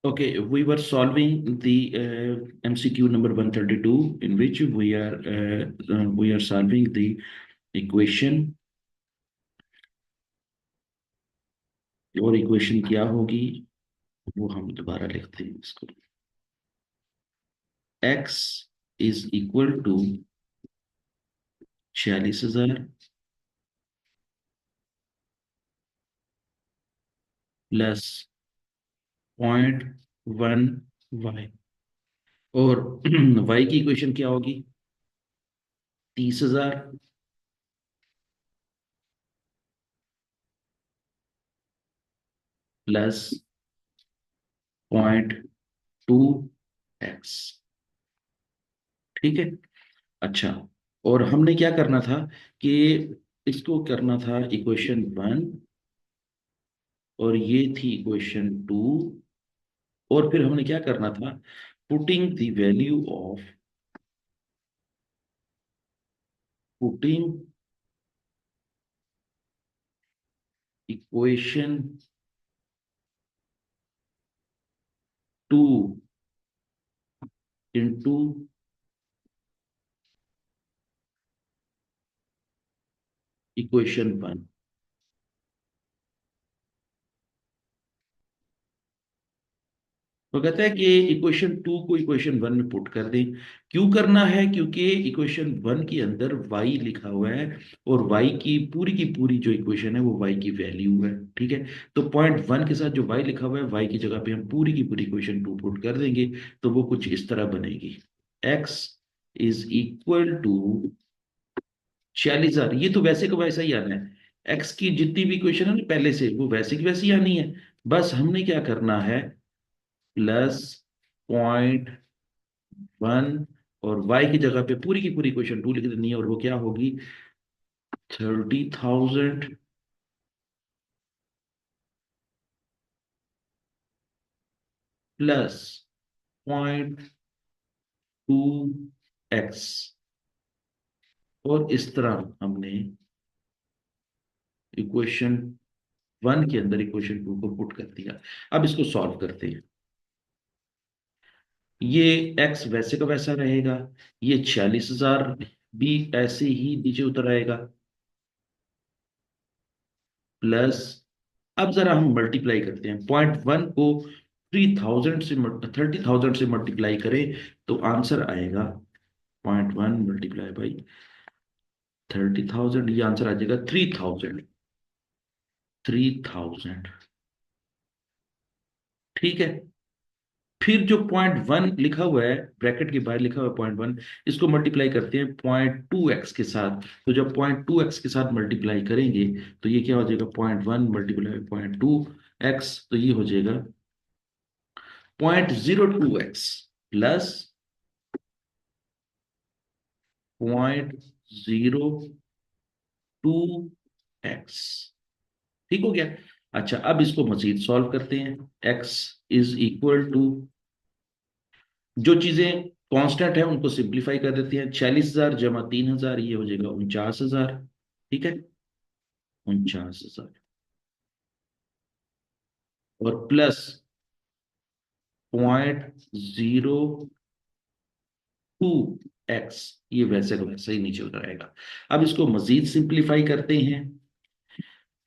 Okay, we were solving the MCQ number 132, in which we are solving the equation. और equation क्या होगी वो हम दोबारा लिखते हैं इसको। x is equal to 46,000 plus 0.1 y, और y की इक्वेशन क्या होगी? 30,000 प्लस 0.2x। ठीक है। अच्छा, और हमने क्या करना था कि इसको करना था इक्वेशन 1, और ये थी इक्वेशन 2, और फिर हमने क्या करना था, putting the value of putting equation 2 into equation 1। तो कहता है कि इक्वेशन 2 को इक्वेशन 1 में पुट कर दें। क्यों करना है? क्योंकि इक्वेशन 1 के अंदर y लिखा हुआ है, और y की पूरी जो इक्वेशन है वो y की वैल्यू है। ठीक है। तो पॉइंट 1 के साथ जो y लिखा हुआ है, y की जगह पे हम पूरी की पूरी इक्वेशन 2 पुट कर देंगे, तो वो कुछ इस तरह बनेगी। x is equal to 46,000। ये तो वैसे का वैसा ही आना है, x की जितनी भी इक्वेशन है ना पहले से, वो वैसे की वैसी आनी है। बस हमने क्या करना है, प्लस 0.1, और y की जगह पे पूरी की पूरी इक्वेशन 2 लिख देनी है, और वो क्या होगी? 30,000 प्लस 0.2x। और इस तरह हमने इक्वेशन 1 के अंदर इक्वेशन 2 को पुट कर दिया। अब इसको सॉल्व करते हैं। ये x वैसे का वैसा रहेगा, ये 46,000 भी ऐसे ही नीचे उतर आएगा, प्लस, अब जरा हम मल्टीप्लाई करते हैं। 0.1 को 30,000 से मल्टीप्लाई करें तो आंसर आएगा 0.1 मल्टीप्लाई बाई 30,000, ये आंसर आ जाएगा 3,000। 3,000। ठीक है। फिर जो 0.1 लिखा हुआ है, ब्रैकेट के बाहर लिखा हुआ है 0.1, इसको मल्टीप्लाई करते हैं 0.2x के साथ। तो जब 0.2x के साथ मल्टीप्लाई करेंगे तो ये क्या हो जाएगा? 0.1 मल्टीप्लाई 0.2x, तो ये हो जाएगा 0.02x प्लस 0.02x। ठीक हो गया। अच्छा, अब इसको मजीद सॉल्व करते हैं। x इज इक्वल टू, जो चीजें कांस्टेंट है उनको सिंप्लीफाई कर देते हैं। 46,000 जमा 3,000, ये हो जाएगा 49,000। ठीक है, 49,000, और प्लस 0.02x, ये वैसे का वैसे ही नीचे उतर आएगा। अब इसको मजीद सिंप्लीफाई करते हैं।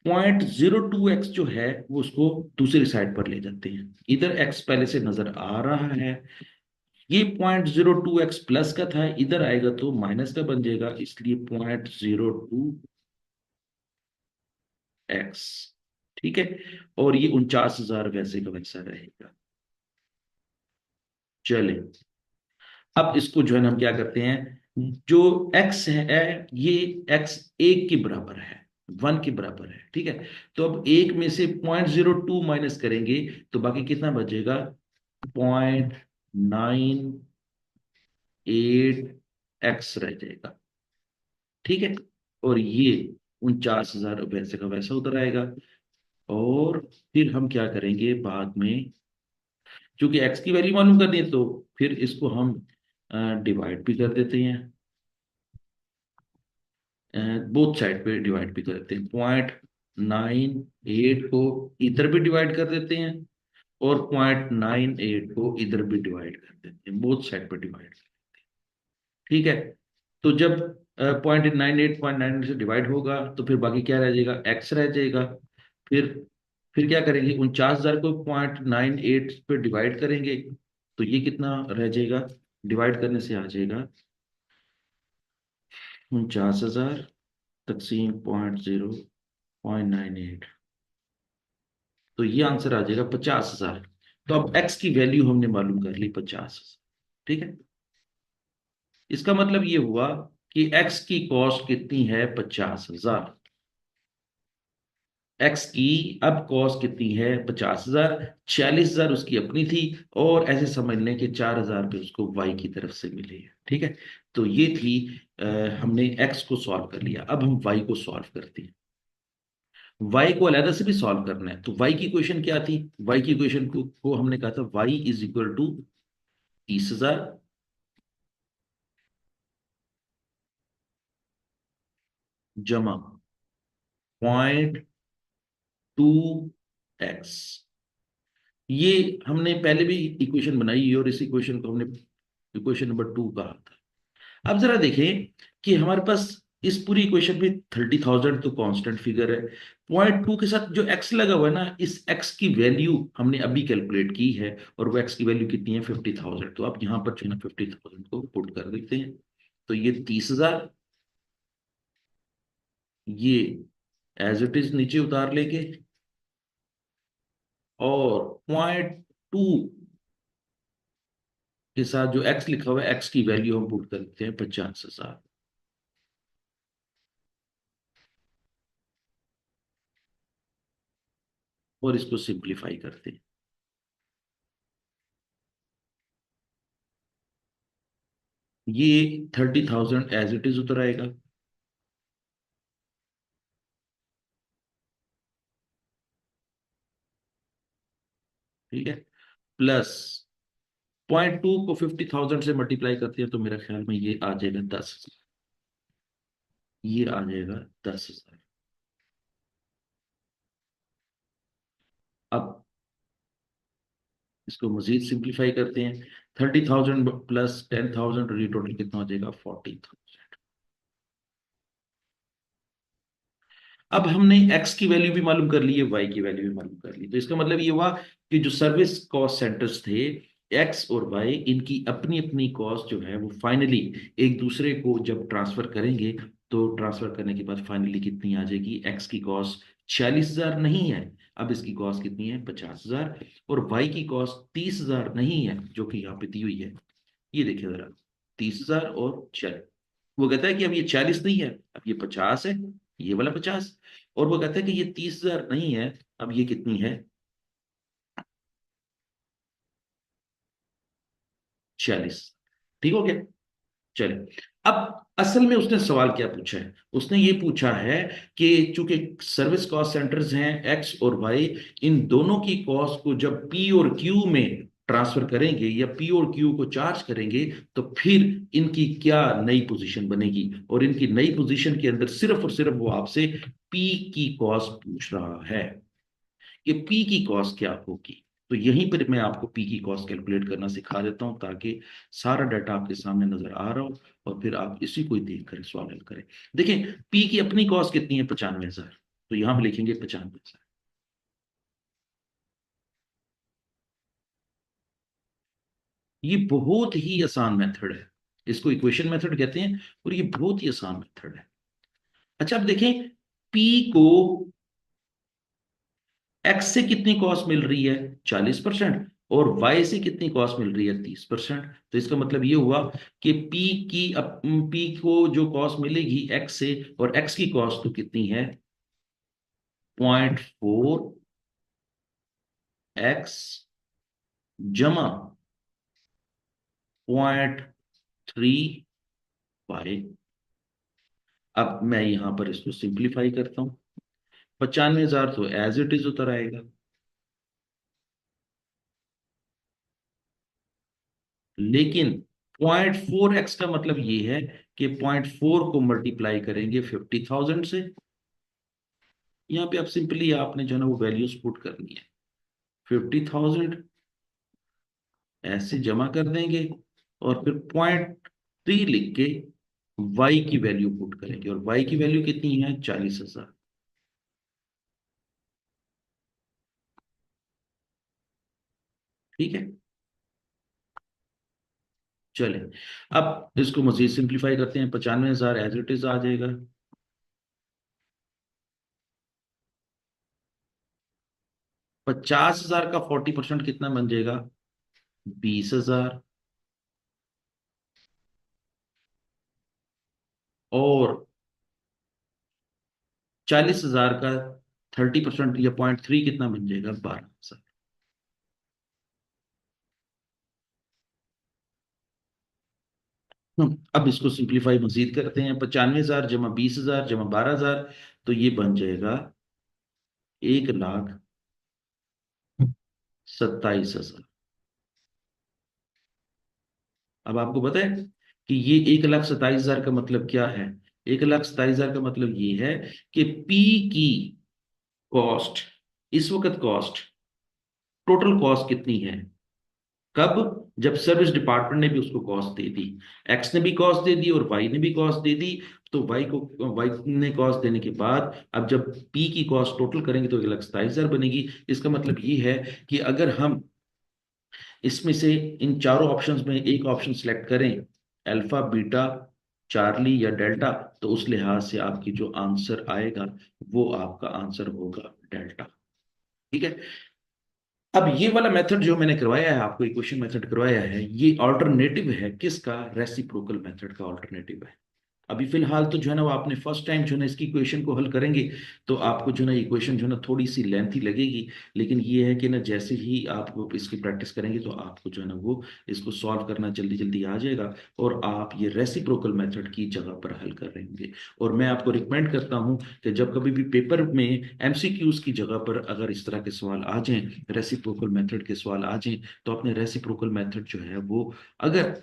0.02x जो है वो उसको दूसरी साइड पर ले जाते हैं। इधर x पहले से नजर आ रहा है, ये 0.02x प्लस का था, इधर आएगा तो माइनस का बन जाएगा, इसलिए 0.02x। ठीक है, और ये 49,000 वैसे का वैसा रहेगा। चले, अब इसको जो है ना हम क्या करते हैं, जो x है ये x 1 के बराबर है, 1 के बराबर है। ठीक है, तो अब 1 में से 0.02 माइनस करेंगे तो बाकी कितना बचेगा? 0.98x रह जाएगा। ठीक है, और ये 49,000 वैसे का वैसा उतर आएगा। और फिर हम क्या करेंगे बाद में, क्योंकि x की वैल्यू मालूम करनी है, तो फिर इसको हम डिवाइड भी कर देते हैं, बोथ साइड पे डिवाइड भी कर देते हैं। 0.98 को इधर भी डिवाइड कर देते हैं, और 0.98 को इधर भी डिवाइड कर देते हैं, बोथ साइड पे डिवाइड। ठीक है। तो जब 0.98 से डिवाइड होगा तो फिर बाकी क्या रह जाएगा, एक्स रह जाएगा। फिर फिर क्या करेंगे, 49,000 को 0.98 पे डिवाइड करेंगे तो ये कितना रह जाएगा, डिवाइड करने से आ जाएगा 49,000 तकसीम 0.98, तो ये आंसर आ जाएगा 50,000। तो अब एक्स की वैल्यू हमने मालूम कर ली 50,000। ठीक है। इसका मतलब ये हुआ कि एक्स की कॉस्ट कितनी है, 50,000। एक्स की अब कॉस्ट कितनी है, 50,000। 46,000 उसकी अपनी थी, और ऐसे समझ लें कि 4,000 पे उसको वाई की तरफ से मिले हैं। ठीक है। तो ये थी, अ, हमने एक्स को सॉल्व कर लिया, अब हम वाई को सॉल्व करते हैं। वाई को अलहदा से भी सॉल्व करना है, तो वाई की इक्वेशन क्या थी, वाई की इक्वेशन को हमने कहा था वाई इज इक्वल टू 30,000 जमा 0.2x। ये हमने पहले भी इक्वेशन बनाई है, और इस इक्वेशन को हमने इक्वेशन नंबर 2 कहा था। अब जरा देखें कि हमारे पास इस पूरी इक्वेशन में 30,000 तो कांस्टेंट फिगर है, 0.2 के साथ जो एक्स लगा हुआ है ना, इस एक्स की वैल्यू हमने अभी कैलकुलेट की है, और वो एक्स की वैल्यू कितनी है, 50,000। तो आप यहां पर जो है ना 50,000 को पुट कर देते हैं, तो ये 30,000, ये एज इट इज नीचे उतार लेंगे, और 0.2 के साथ जो एक्स लिखा हुआ है, एक्स की वैल्यू हम पुट कर देते हैं 50,000, और इसको सिंप्लीफाई करते हैं। ये 30,000 एज इट इज उतर आएगा, ठीक है, प्लस 0.2 को 50,000 से मल्टीप्लाई करते हैं तो मेरा ख्याल में ये आ जाएगा 10,000, ये आ जाएगा 10,000। अब इसको मजीद सिंप्लीफाई करते हैं, 30,000 प्लस 10,000, और ये टोटल कितना हो जाएगा, 40,000। अब हमने एक्स की वैल्यू भी मालूम कर ली है, वाई की वैल्यू भी मालूम कर ली, तो इसका मतलब ये हुआ कि जो सर्विस कॉस्ट सेंटर्स थे, एक्स और वाई, इनकी अपनी अपनी कॉस्ट जो है वो फाइनली एक दूसरे को जब ट्रांसफर करेंगे, तो ट्रांसफर करने के बाद फाइनली कितनी आ जाएगी, एक्स की कॉस्ट 46,000 नहीं है, अब इसकी कॉस्ट कितनी है, 50,000। और वाई की कॉस्ट 30,000 नहीं है, जो कि यहाँ पे दी हुई है, ये देखिए जरा, 30,000 और 40। वो कहता है कि अब ये 40 नहीं है, अब ये 50 है, ये वाला 50। और वो कहता है कि ये 30,000 नहीं है, अब ये कितनी है, 46। ठीक हो गया। चलिए, अब असल में उसने सवाल क्या पूछा है, उसने ये पूछा है कि चूंकि सर्विस कॉस्ट सेंटर्स हैं एक्स और वाई, इन दोनों की कॉस्ट को जब पी और क्यू में ट्रांसफर करेंगे, या पी और क्यू को चार्ज करेंगे, तो फिर इनकी क्या नई पोजीशन बनेगी, और इनकी नई पोजीशन के अंदर सिर्फ और सिर्फ वो आपसे पी की कॉस्ट पूछ रहा है कि पी की कॉस्ट क्या होगी। तो यहीं पर मैं आपको पी की कॉस्ट कैलकुलेट करना सिखा देता हूं, ताकि सारा डाटा आपके सामने नजर आ रहा हो, और फिर आप इसी को ही देख कर सवाल हल करें। देखिए, पी की अपनी कॉस्ट कितनी है, 95,000, तो यहां हम लिखेंगे 95,000। ये बहुत ही आसान मेथड है, इसको इक्वेशन मेथड कहते हैं, और ये बहुत ही आसान मेथड है। अच्छा, अब देखें, पी को एक्स से कितनी कॉस्ट मिल रही है, 40%, और वाई से कितनी कॉस्ट मिल रही है, 30%। तो इसका मतलब ये हुआ कि पी को जो कॉस्ट मिलेगी एक्स से, और एक्स की कॉस्ट तो कितनी है, 0.4x जमा 0.3 वाई। अब मैं यहां पर इसको सिंप्लीफाई करता हूं, 95,000 तो एज इट इज उतर आएगा, लेकिन 0.4x का मतलब ये है कि 0.4 को मल्टीप्लाई करेंगे 50,000 से। यहाँ पे आप सिंपली आपने जो है ना वो वैल्यूज पुट करनी है, 50,000 ऐसे जमा कर देंगे और फिर 0.3 लिख के वाई की वैल्यू पुट करेंगे, और वाई की वैल्यू कितनी है? 40,000। ठीक है, चले। अब इसको मजीद सिंप्लीफाई करते हैं, 95,000 एज इट इज आ जाएगा। 50,000 का 40% कितना बन जाएगा? 20,000। और 40,000 का 30% या 0.3 कितना बन जाएगा? 12,000। अब इसको सिंप्लीफाई मजीद करते हैं, 95,000 जमा 20,000 जमा 12,000, तो ये बन जाएगा 1,27,000। अब आपको पता है कि ये 1,27,000 का मतलब क्या है? 1,27,000 का मतलब ये है कि पी की कॉस्ट, इस वक्त कॉस्ट, टोटल कॉस्ट कितनी है? कब? जब सर्विस डिपार्टमेंट ने भी उसको कॉस्ट दे दी, एक्स ने भी कॉस्ट दे दी और वाई ने भी कॉस्ट दे दी। तो वाई ने कॉस्ट देने के बाद अब जब पी की कॉस्ट टोटल करेंगे तो 1,27,000 बनेगी। इसका मतलब ये है कि अगर हम इसमें से इन चारों ऑप्शंस में एक ऑप्शन सेलेक्ट करें, अल्फा, बीटा, चार्ली या डेल्टा, तो उस लिहाज से आपकी जो आंसर आएगा वो आपका आंसर होगा डेल्टा। ठीक है। अब ये वाला मेथड जो मैंने करवाया है आपको, इक्वेशन मेथड करवाया है, ये ऑल्टरनेटिव है किसका? रेसिप्रोकल मेथड का ऑल्टरनेटिव है। अभी फिलहाल तो जो है ना वो आपने फर्स्ट टाइम जो है ना इसकी इक्वेशन को हल करेंगे तो आपको जो है ना इक्वेशन जो है ना थोड़ी सी लेंथी लगेगी। लेकिन ये है कि ना जैसे ही आप इसकी प्रैक्टिस करेंगे तो आपको जो है ना वो इसको सॉल्व करना जल्दी जल्दी आ जाएगा, और आप ये रेसिप्रोकल मेथड की जगह पर हल कर रहे होंगे। और मैं आपको रिकमेंड करता हूं कि जब कभी भी पेपर में एमसीक्यूज की जगह पर अगर इस तरह के सवाल आ जाएं, रेसिप्रोकल मेथड के सवाल आ जाएं, तो अपने रेसिप्रोकल मेथड जो है वो, अगर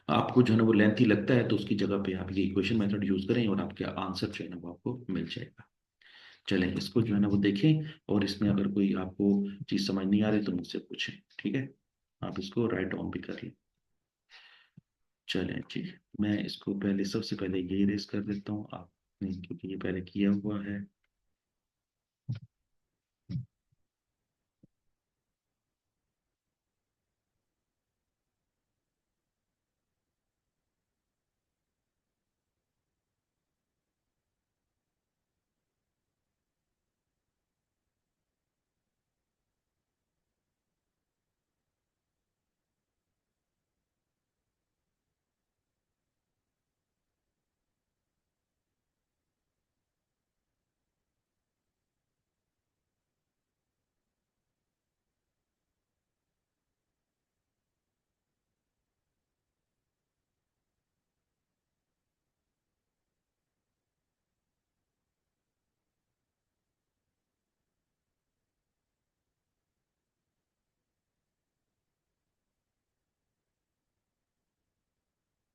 आपको जो है ना वो लेंथी लगता है, तो उसकी जगह पे आप ये इक्वेशन मेथड यूज करें और आपका आंसर जो है ना वो आपको मिल जाएगा। चलें, इसको जो है ना वो देखें, और इसमें अगर कोई आपको चीज समझ नहीं आ रही तो मुझसे पूछें। ठीक है, आप इसको राइट डाउन भी कर लें। चलें जी, मैं इसको पहले, सबसे पहले ये रेस कर देता हूँ आपने, क्योंकि ये पहले किया हुआ है।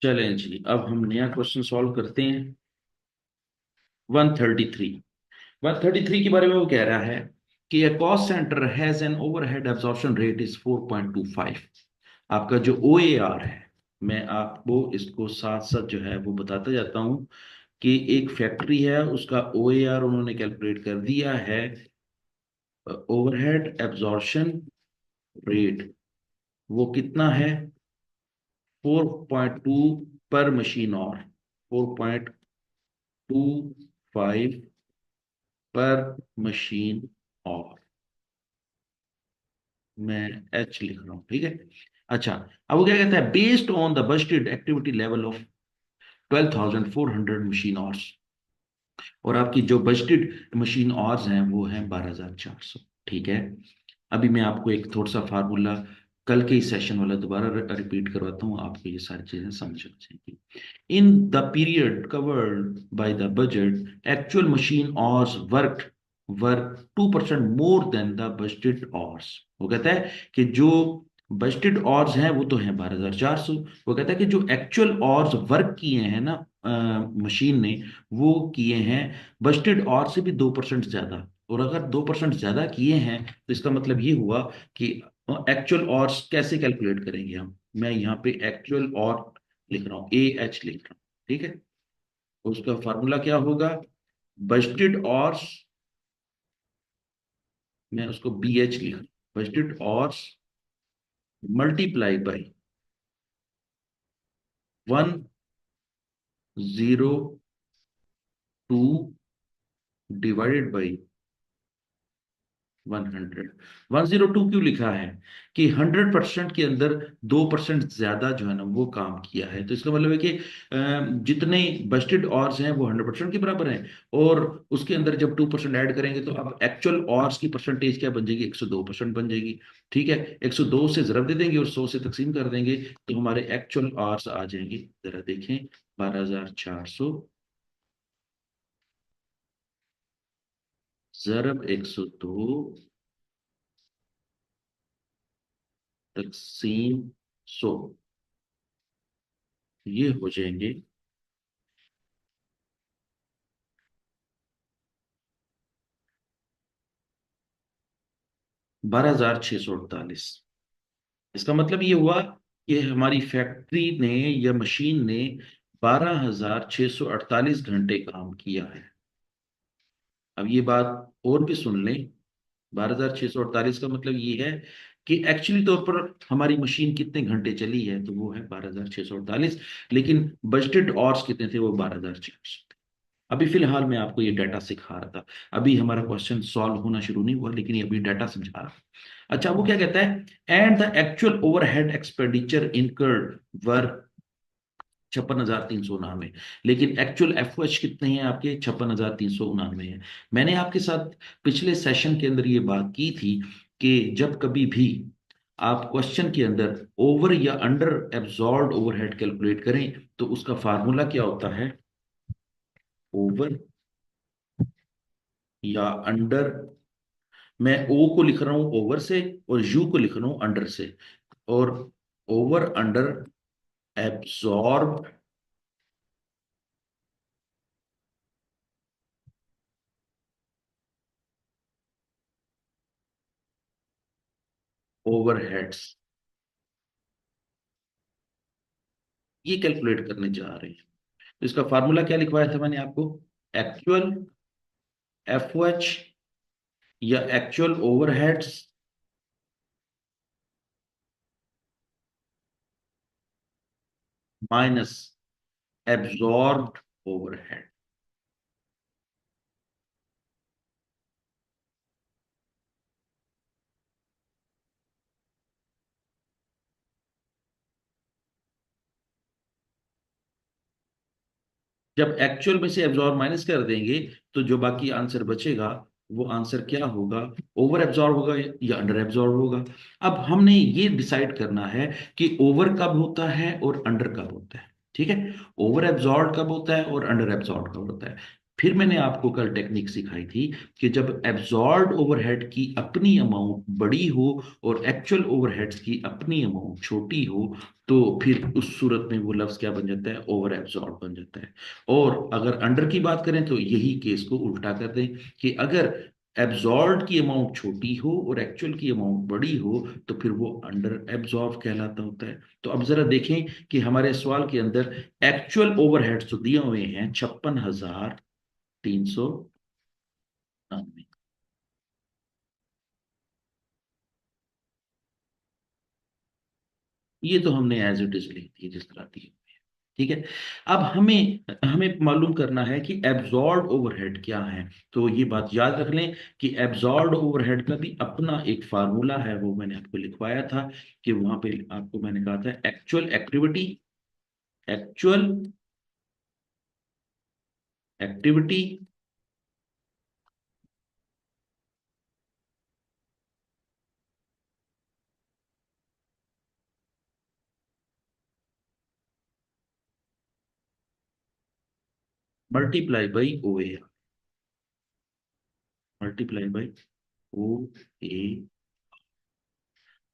चलें जी, अब हम नया क्वेश्चन सॉल्व करते हैं। 133। 133 के बारे में वो कह रहा है कि a cost center has an overhead absorption rate is 4.25। आपका जो ओ ए आर है, मैं आपको इसको साथ साथ जो है वो बताता जाता हूँ कि एक फैक्ट्री है, उसका ओ ए आर उन्होंने कैलकुलेट कर दिया है। ओवरहेड एब्जॉर्प्शन रेट वो कितना है? 4.2 पर मशीन और, 4.25 पर मशीन और, मैं एच लिख रहा हूँ। ठीक है। अच्छा, अब वो क्या कहता है? Based on the budgeted activity level of 12,400 machine hours, और आपकी जो बजटेड मशीन आवर्स हैं वो हैं 12,400। ठीक है। अभी मैं आपको एक थोड़ा सा फार्मूला कल के इस सेशन वाला दोबारा रिपीट करवाता हूँ, आपको ये सारी चीजें समझ आ जाएंगी। In the period covered by the budget, actual machine hours work 2% more than the budgeted hours. वो कहता है कि जो बजटेड आवर्स हैं वो तो हैं 12,400, वो कहता है कि जो एक्चुअल आवर्स वर्क किए हैं ना मशीन ने, वो किए हैं बजटेड आवर्स से भी 2% ज्यादा। और अगर 2% ज्यादा किए हैं तो इसका मतलब ये हुआ कि एक्चुअल और कैसे कैलकुलेट करेंगे हम। मैं यहाँ पे एक्चुअल और लिख रहा हूँ, ए एच लिख रहा हूँ, ठीक है। उसका फार्मूला क्या होगा, बजटेड और, मैं उसको बी एच लिख रहा हूँ, बजटेड और मल्टीप्लाई बाई 102 डिवाइडेड बाई 100। 102 क्यों लिखा है कि 100% के अंदर 2% ज्यादा जो है ना वो काम किया है, तो इसका मतलब है कि जितने बजटेड ऑर्स हैं वो 100% के बराबर हैं। और उसके अंदर जब 2% ऐड करेंगे तो अब एक्चुअल ऑर्स की परसेंटेज क्या बन जाएगी, 102% बन जाएगी। ठीक है, 102 से ज़रब दे देंगे और 100 से तकसीम कर देंगे तो हमारे एक्चुअल ऑर्स आ जाएंगे। जरा देखें, 12,400 ज़रब 102 तकसीम 100, ये हो जाएंगे 12,648। इसका मतलब ये हुआ कि हमारी फैक्ट्री ने या मशीन ने 12,648 घंटे काम किया है। अब ये बात और भी सुन लें, 12,648 का मतलब ये है कि एक्चुअली तौर पर हमारी मशीन कितने घंटे चली है, तो वो है 12,648, लेकिन बजटेड आवर्स कितने थे, वो 12,400। अभी फिलहाल मैं आपको ये डाटा सिखा रहा था, अभी हमारा क्वेश्चन सॉल्व होना शुरू नहीं हुआ, लेकिन ये अभी डाटा समझा रहा। अच्छा, वो क्या कहता है, and the actual overhead expenditure incurred were 56,399, लेकिन एक्चुअल एफ कितने हैं आपके, 56,399 है। मैंने आपके साथ पिछले सेशन के अंदर ये बात की थी कि जब कभी भी आप क्वेश्चन के अंदर ओवर या अंडर एब्जॉर्ब्ड ओवरहेड कैलकुलेट करें तो उसका फार्मूला क्या होता है, ओवर या अंडर। मैं ओ को लिख रहा हूं ओवर से और यू को लिख रहा हूं अंडर से। और ओवर अंडर एब्सॉर्ब ओवरहेड्स, ये कैलकुलेट करने जा रहे हैं। तो इसका फार्मूला क्या लिखवाया था मैंने आपको, एक्चुअल एफ या actual overheads minus absorbed overhead. जब एक्चुअल में से एब्जॉर्ब माइनस कर देंगे तो जो बाकी आंसर बचेगा वो आंसर क्या होगा, ओवर एब्जॉर्ब होगा या अंडर एब्जॉर्ब होगा। अब हमने ये डिसाइड करना है कि ओवर कब होता है और अंडर कब होता है। ठीक है, ओवर एब्जॉर्ब कब होता है और अंडर एब्जॉर्ब कब होता है। फिर मैंने आपको कल टेक्निक सिखाई थी कि जब एब्जॉर्ब ओवरहेड की अपनी अमाउंट बड़ी हो और एक्चुअल ओवरहेड्स की अपनी अमाउंट छोटी हो तो फिर उस सूरत में वो लफ्ज क्या बन जाता है, ओवर एब्जॉर्ब बन जाता है। और अगर अंडर की बात करें तो यही केस को उल्टा कर दें कि अगर एब्जॉर्ब की अमाउंट छोटी हो और एक्चुअल की अमाउंट बड़ी हो तो फिर वो अंडर एब्जॉर्ब कहलाता होता है। तो अब जरा देखें कि हमारे सवाल के अंदर एक्चुअल ओवरहेड्स तो दिए हुए हैं 56,399। ये तो हमने एज इट इज लिख दी जिस तरह दी। ठीक है, अब हमें हमें मालूम करना है कि एब्जॉर्ब ओवरहेड क्या है। तो ये बात याद रख लें कि एब्जॉर्ब ओवरहेड का भी अपना एक फार्मूला है, वो मैंने आपको लिखवाया था कि वहां पे आपको मैंने कहा था actual activity, actual activity multiply by O A, multiply by O A.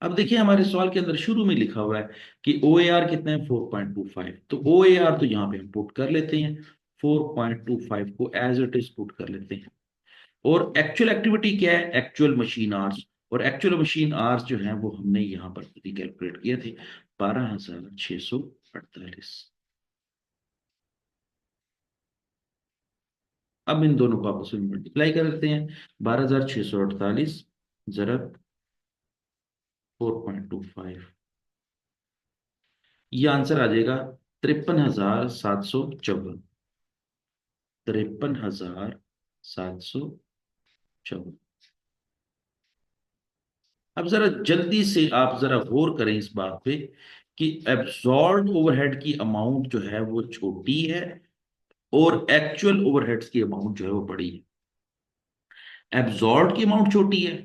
अब देखिए हमारे सवाल के अंदर शुरू में लिखा हुआ है कि ओ ए आर कितना है, 4.25। तो ओ ए आर तो यहाँ पे हम पुट कर लेते हैं, 4.25 को एज इट इज पुट कर लेते हैं। और एक्चुअल एक्टिविटी क्या है, एक्चुअल मशीन आवर्स। और एक्चुअल मशीन आवर्स जो है वो हमने यहाँ पर खुद ही कैलकुलेट किए थे, 12,648। अब इन दोनों को आपस में मल्टीप्लाई कर देते हैं, 12,648 जरब 4.25, ये आंसर आ जाएगा 53,754। 53,754। अब जरा जल्दी से आप जरा गौर करें इस बात पे कि एब्जॉर्ब ओवरहेड की अमाउंट जो है वो छोटी है और एक्चुअल ओवरहेड्स की अमाउंट जो है वो बड़ी है। एब्जॉर्ब की अमाउंट छोटी है,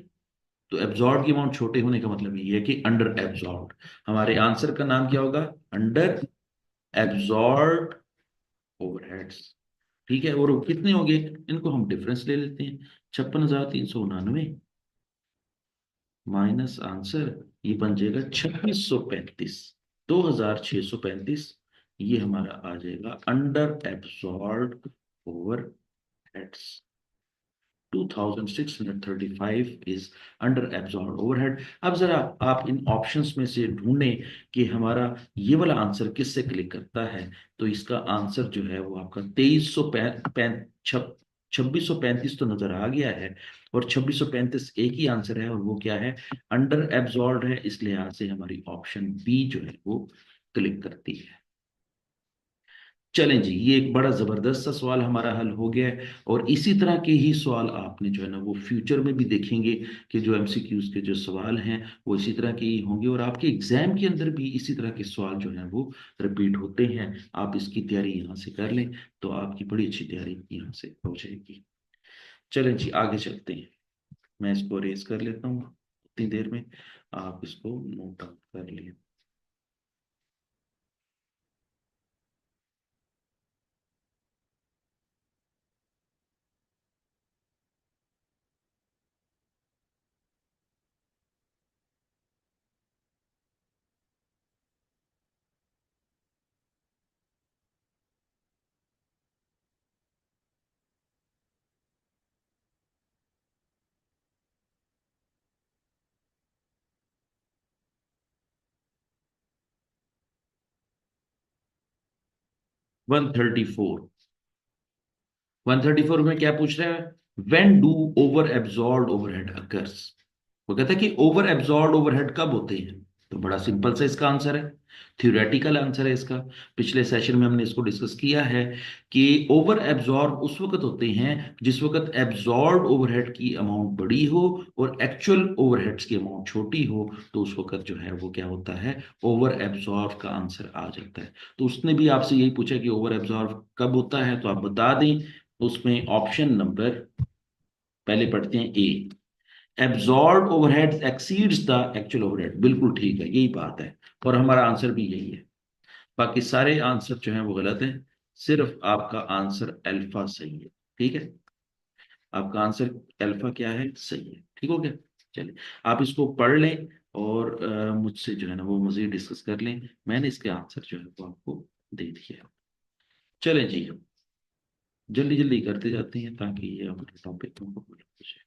तो एब्जॉर्ब की अमाउंट छोटे होने का मतलब ये है कि अंडर एब्जॉर्ब। हमारे आंसर का नाम क्या होगा, अंडर एब्जॉर्ब ओवरहेड्स। ठीक है, और वो कितने होंगे, इनको हम डिफरेंस ले लेते हैं, 56,399 माइनस आंसर, ये बन जाएगा 2635। 2635, ये हमारा आ जाएगा under absorb over heads. 2635 is under absorb overhead. अब जरा आप इन ऑप्शंस में से ढूंढें कि हमारा ये वाला आंसर किससे क्लिक करता है। तो इसका आंसर जो है वो आपका 2635 तो नजर आ गया है, और 2635 एक ही आंसर है, और वो क्या है, अंडर एब्सॉर्ब है। इस लिहाज से हमारी ऑप्शन बी जो है वो क्लिक करती है। चलें जी, ये एक बड़ा जबरदस्त सा सवाल हमारा हल हो गया है, और इसी तरह के ही सवाल आपने जो है ना वो फ्यूचर में भी देखेंगे कि जो एमसीक्यूज के जो सवाल हैं वो इसी तरह के ही होंगे, और आपके एग्जाम के अंदर भी इसी तरह के सवाल जो है वो रिपीट होते हैं। आप इसकी तैयारी यहाँ से कर लें तो आपकी बड़ी अच्छी तैयारी यहाँ से हो जाएगी। चलें जी, आगे चलते हैं। मैं इसको रेज कर लेता हूँ, उतनी देर में आप इसको नोट आउट कर लें। 134। 134 में क्या पूछ रहा है, when do over absorb overhead occurs. वो कहता है कि ओवर एब्जॉर्ब ओवरहेड कब होते हैं। तो बड़ा सिंपल सा इसका आंसर है, थ्योरेटिकल आंसर है इसका। पिछले सेशन में हमने इसको डिस्कस किया है कि ओवर एब्जॉर्ब उस वक्त होते हैं जिस वक्त एब्जॉर्ब ओवरहेड की अमाउंट बड़ी हो और एक्चुअल ओवरहेड्स की अमाउंट छोटी हो, तो उस वक्त जो है वो क्या होता है, ओवर एब्जॉर्ब का आंसर आ जाता है। तो उसने भी आपसे यही पूछा कि ओवर एब्जॉर्ब कब होता है, तो आप बता दें। उसमें ऑप्शन नंबर पहले पढ़ते हैं A, absorb overhead exceeds the actual overhead. बिल्कुल ठीक है, यही बात है, और हमारा आंसर भी यही है। बाकी सारे आंसर जो हैं वो गलत हैं, सिर्फ आपका आंसर अल्फा सही है। ठीक है, आपका आंसर अल्फा क्या है, सही है। ठीक हो गया। चलिए, आप इसको पढ़ लें और मुझसे जो है ना वो मजीद डिस्कस कर लें। मैंने इसके आंसर जो है वो आपको दे दिया है। चलें जी, हम जल्दी जल्दी करते जाते हैं ताकि ये हमारे टॉपिक को मुकम्मल हो जाए।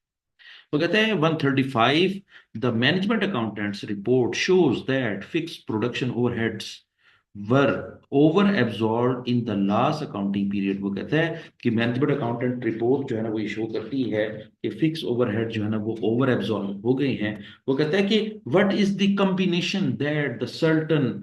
वो कहते हैं 135, the management accountants report shows that fix production overheads were over absorb in the last accounting period. वो कहता है कि मैनेजमेंट अकाउंटेंट रिपोर्ट जो है ना वो ये शो करती है कि फिक्स ओवरहेड जो है ना वो ओवर एब्जॉर्ब हो गए हैं। वो कहता है कि what is the combination that the certain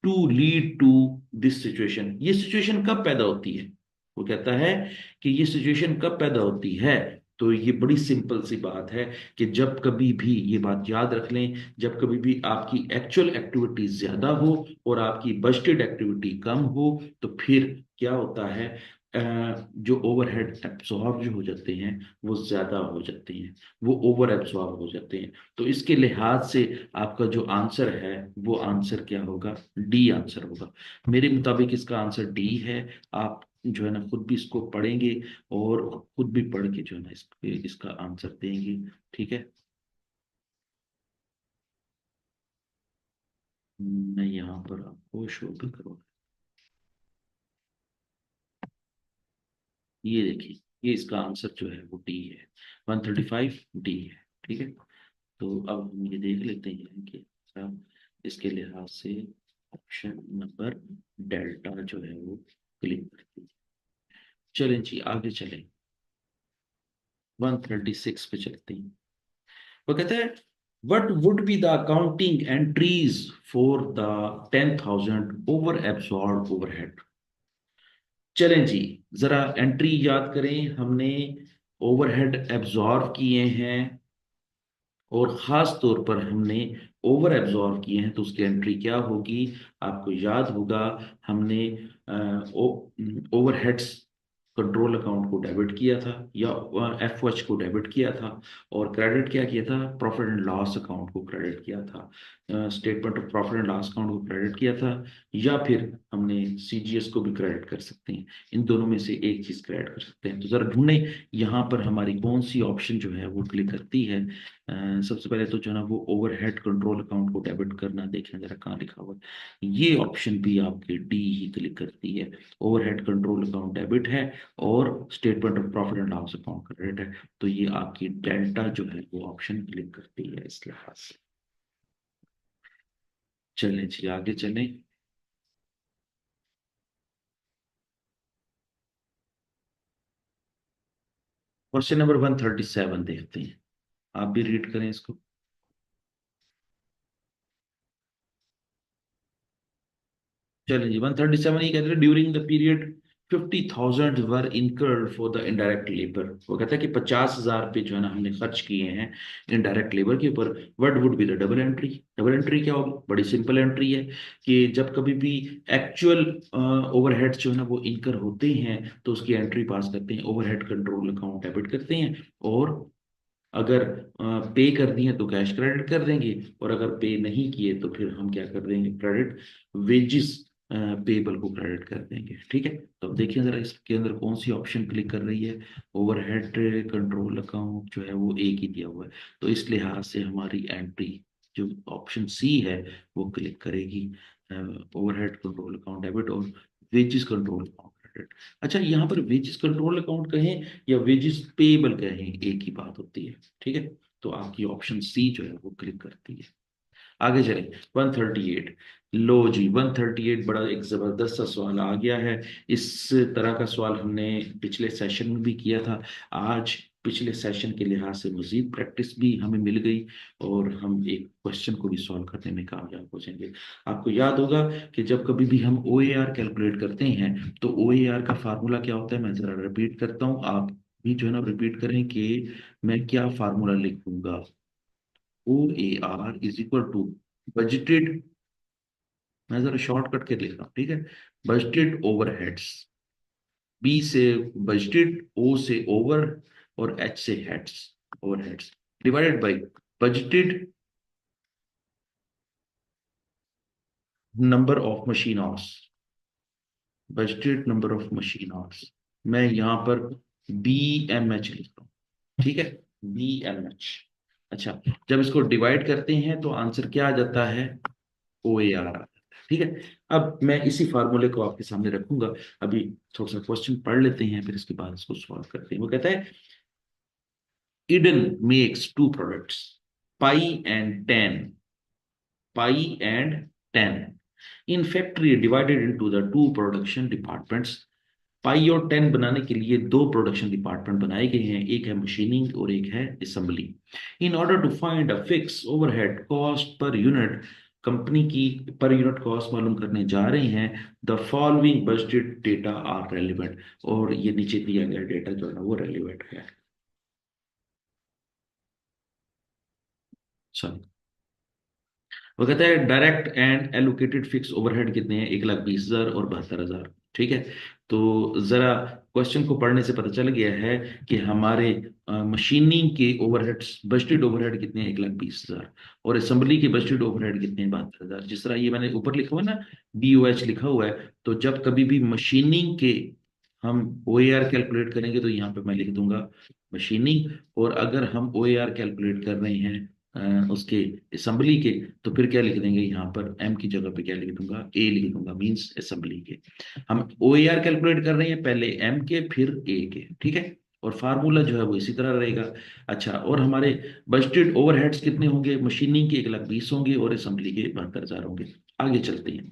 to lead to this situation. ये सिचुएशन कब पैदा होती है। वो कहता है कि ये सिचुएशन कब पैदा होती है। तो ये बड़ी सिंपल सी बात है कि जब कभी भी, ये बात याद रख लें, जब कभी भी आपकी एक्चुअल एक्टिविटी ज्यादा हो और आपकी बजटेड एक्टिविटी कम हो, तो फिर क्या होता है, जो ओवरहेड एब्जॉर्ब जो हो जाते हैं वो ज्यादा हो जाते हैं, वो ओवर एब्जॉर्ब हो जाते हैं। तो इसके लिहाज से आपका जो आंसर है वो आंसर क्या होगा, डी आंसर होगा। मेरे मुताबिक इसका आंसर डी है। आप जो है ना खुद भी इसको पढ़ेंगे और खुद भी पढ़ के जो है ना इसका आंसर देंगे। ठीक है, मैं यहाँ पर आपको शो भी करूँगा। ये देखिए, ये इसका आंसर जो है वो डी है, 135 डी है। ठीक है, तो अब हम ये देख लेते हैं कि सब इसके लिहाज से ऑप्शन नंबर डेल्टा जो है वो क्लिक करती है। चलें जी आगे चलें, 136 पे चलते हैं। वो कहते हैं what would be the accounting entries for the 10,000 over absorb overhead. चलें जी, जरा एंट्री याद करें, हमने ओवरहेड एब्जॉर्व किए हैं और ख़ास तौर पर हमने ओवर एब्जॉर्व किए हैं, तो उसकी एंट्री क्या होगी? आपको याद होगा हमने ओवरहेड्स कंट्रोल अकाउंट को डेबिट किया था, या एफ एच को डेबिट किया था, और क्रेडिट क्या किया था? प्रॉफिट एंड लॉस अकाउंट को क्रेडिट किया था, statement of profit and loss account को क्रेडिट किया था, या फिर हमने सीजीएस को भी क्रेडिट कर सकते हैं। इन दोनों में से एक चीज़ क्रेडिट कर सकते हैं। तो ज़रा ढूंढें यहाँ पर हमारी कौन सी ऑप्शन जो है वो क्लिक करती है। सबसे पहले तो जो है ना वो ओवरहेड कंट्रोल अकाउंट को डेबिट करना, देखें जरा कहाँ लिखा हुआ है। ये ऑप्शन भी आपके डी ही क्लिक करती है। ओवरहेड कंट्रोल अकाउंट डेबिट है और statement of profit and loss account credit है, तो ये आपकी डेल्टा जो है वो ऑप्शन क्लिक करती है इस लिहाज से। चलें जी आगे चलें। क्वेश्चन नंबर 137 देखते हैं, आप भी रीड करें इसको। चलिए जी, 137 ये कहते हैं during the period 50,000 were incurred for the indirect labour. वो कहता है कि 50,000 पे जो है ना हमने खर्च किए हैं इनडायरेक्ट लेबर के ऊपर। What would be the double entry? Double entry क्या होगी? बड़ी सिंपल एंट्री है कि जब कभी भी एक्चुअल ओवरहेड्स जो है ना वो इनकर होते हैं तो उसकी एंट्री पास करते हैं, ओवरहेड कंट्रोल अकाउंट डेबिट करते हैं, और अगर पे कर दिए तो कैश क्रेडिट कर देंगे, और अगर पे नहीं किए तो फिर हम क्या कर देंगे? क्रेडिट वेजेस पेबल को क्रेडिट कर देंगे। ठीक है, तो अब देखिए जरा इसके अंदर कौन सी ऑप्शन क्लिक कर रही है। ओवरहेड कंट्रोल अकाउंट जो है वो एक ही दिया हुआ है, तो इस लिहाज से हमारी एंट्री जो ऑप्शन सी है वो क्लिक करेगी। ओवरहेड कंट्रोल अकाउंट डेबिट और वेजेस कंट्रोल अकाउंट क्रेडिट। अच्छा, यहाँ पर वेजेस कंट्रोल अकाउंट कहें या वेजेस पेबल कहें, एक ही बात होती है। ठीक है, तो आपकी ऑप्शन सी जो है वो क्लिक करती है। आगे चलें, 138। लो जी, 138 बड़ा एक जबरदस्त सा सवाल आ गया है। इस तरह का सवाल हमने पिछले सेशन में भी किया था। आज पिछले सेशन के लिहाज से मजीद प्रैक्टिस भी हमें मिल गई और हम एक क्वेश्चन को भी सॉल्व करने में कामयाब हो जाएंगे। आपको याद होगा कि जब कभी भी हम ओ ए आर कैलकुलेट करते हैं तो ओ ए आर का फार्मूला क्या होता है? मैं जरा रिपीट करता हूँ, आप भी जो है ना रिपीट करें कि मैं क्या फार्मूला लिखूंगा। O A R is equal to budgeted, मैं जरा शॉर्टकट के लिख रहा हूँ, ठीक है। बजटेड ओवरहेड्स, बी से बजटेड, ओ से ओवर, और एच से heads, overheads, divided by budgeted number of machine hours, budgeted number of machine hours. मैं यहाँ पर बी एम एच लिख रहा हूँ, ठीक है, बी एम एच। अच्छा, जब इसको डिवाइड करते हैं तो आंसर क्या आ जाता है? ओ ए आर। ठीक है, अब मैं इसी फार्मूले को आपके सामने रखूंगा। अभी थोड़ा सा क्वेश्चन पढ़ लेते हैं, फिर इसके बाद इसको सॉल्व करते हैं। वो कहता है Eden makes two products, pie and ten, pie and ten in factory divided into the two production departments. Pie और टेन बनाने के लिए दो प्रोडक्शन डिपार्टमेंट बनाए गए हैं, एक है मशीनिंग और एक है assembly. In order to find a fix overhead cost per unit, company की पर यूनिट कॉस्ट मालूम करने जा रहे हैं। The following budgeted data are relevant, और ये नीचे दिया गया डेटा जो है ना वो रेलिवेंट है। चलो, वो कहता है direct and allocated fix overhead कितने हैं? 1,20,000 और 72,000। ठीक है, तो जरा क्वेश्चन को पढ़ने से पता चल गया है कि हमारे मशीनिंग के ओवरहेड्स बजटेड ओवरहेड कितने हैं? 1,20,000। और असेंबली के बजटेड ओवरहेड कितने हैं? 72,000। जिस तरह ये मैंने ऊपर लिखा हुआ है ना, बी ओ एच लिखा हुआ है, तो जब कभी भी मशीनिंग के हम ओ ए आर कैलकुलेट करेंगे तो यहाँ पे मैं लिख दूंगा मशीनिंग, और अगर हम ओ ए आर कैलकुलेट कर रहे हैं उसके असेंबली के, तो फिर क्या लिख देंगे यहाँ पर? एम की जगह पे क्या लिख दूंगा? ए लिख दूंगा, मींस असेंबली के। हम ओ ए आर कैलकुलेट कर रहे हैं पहले एम के फिर ए के, ठीक है। और फार्मूला जो है वो इसी तरह रहेगा। अच्छा, और हमारे बजटेड ओवरहेड्स कितने होंगे? मशीनिंग के 1,20,000 होंगे और असेंबली के 72,000 होंगे। आगे चलते हैं।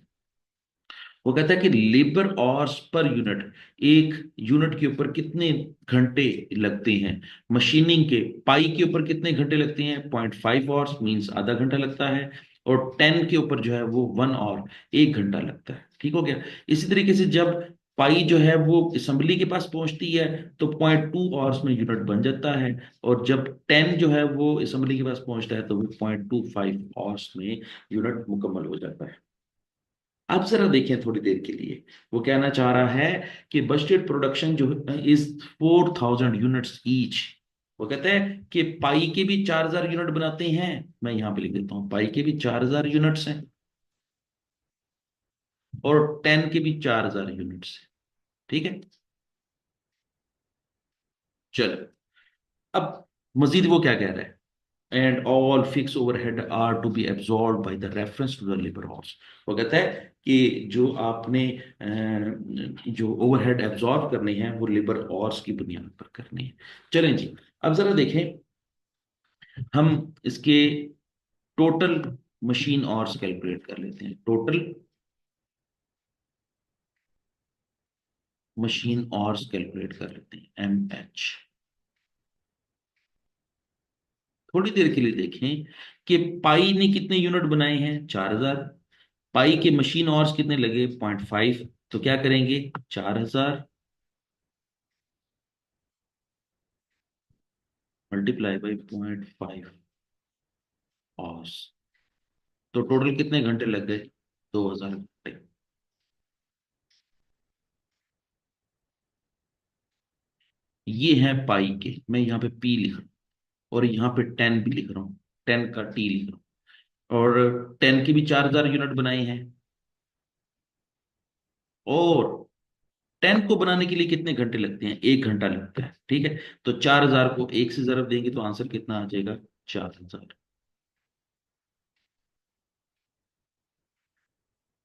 वो कहता है कि लेबर आवर्स पर यूनिट, एक यूनिट के ऊपर कितने घंटे लगते हैं? मशीनिंग के पाई के ऊपर कितने घंटे लगते हैं? 0.5 आवर्स, मीन्स आधा घंटा लगता है। और 10 के ऊपर जो है वो 1 आवर, 1 घंटा लगता है। ठीक हो गया। इसी तरीके से जब पाई जो है वो असेंबली के पास पहुंचती है तो 0.2 आवर्स में यूनिट बन जाता है। और जब 10 जो है वो असेंबली के पास पहुंचता है तो वो 0.25 आवर्स में यूनिट मुकम्मल हो जाता है। अब जरा देखें थोड़ी देर के लिए। वो कहना चाह रहा है कि बजटेड प्रोडक्शन जो इज 4,000 यूनिट्स ईच। वो कहता है कि पाई के भी 4,000 यूनिट बनाते हैं। मैं यहां पे लिख देता हूं, पाई के भी 4,000 यूनिट्स हैं और 10 के भी 4,000 यूनिट्स हैं। ठीक है, चलो। अब मजीद वो क्या कह रहा है? And all fix overhead are to be absorb by the reference to the labour hours. वो कहता है कि जो आपने जो ओवरहेड एब्जॉर्ब करने हैं वो लेबर हॉर्स की बुनियाद पर करने हैं। चलें जी, अब जरा देखें हम इसके टोटल मशीन आवर्स कैलकुलेट कर लेते हैं। टोटल मशीन आवर्स कैलकुलेट कर लेते हैं, MH। थोड़ी देर के लिए देखें कि पाई ने कितने यूनिट बनाए हैं? 4,000। पाई के मशीन आवर्स कितने लगे? 0.5। तो क्या करेंगे? 4,000 मल्टीप्लाई बाई 0.5 आवर्स। तो टोटल कितने घंटे लग गए? 2,000 घंटे। ये है पाई के, मैं यहाँ पे P लिख रहा हूँ और यहाँ पे 10 भी लिख रहा हूँ, 10 का T लिख रहा हूँ। और 10 के भी 4,000 यूनिट बनाए हैं। और 10 को बनाने के लिए कितने घंटे लगते हैं? 1 घंटा लगता है। ठीक है, तो 4,000 को 1 से जरब देंगे तो आंसर कितना आ जाएगा? 4,000।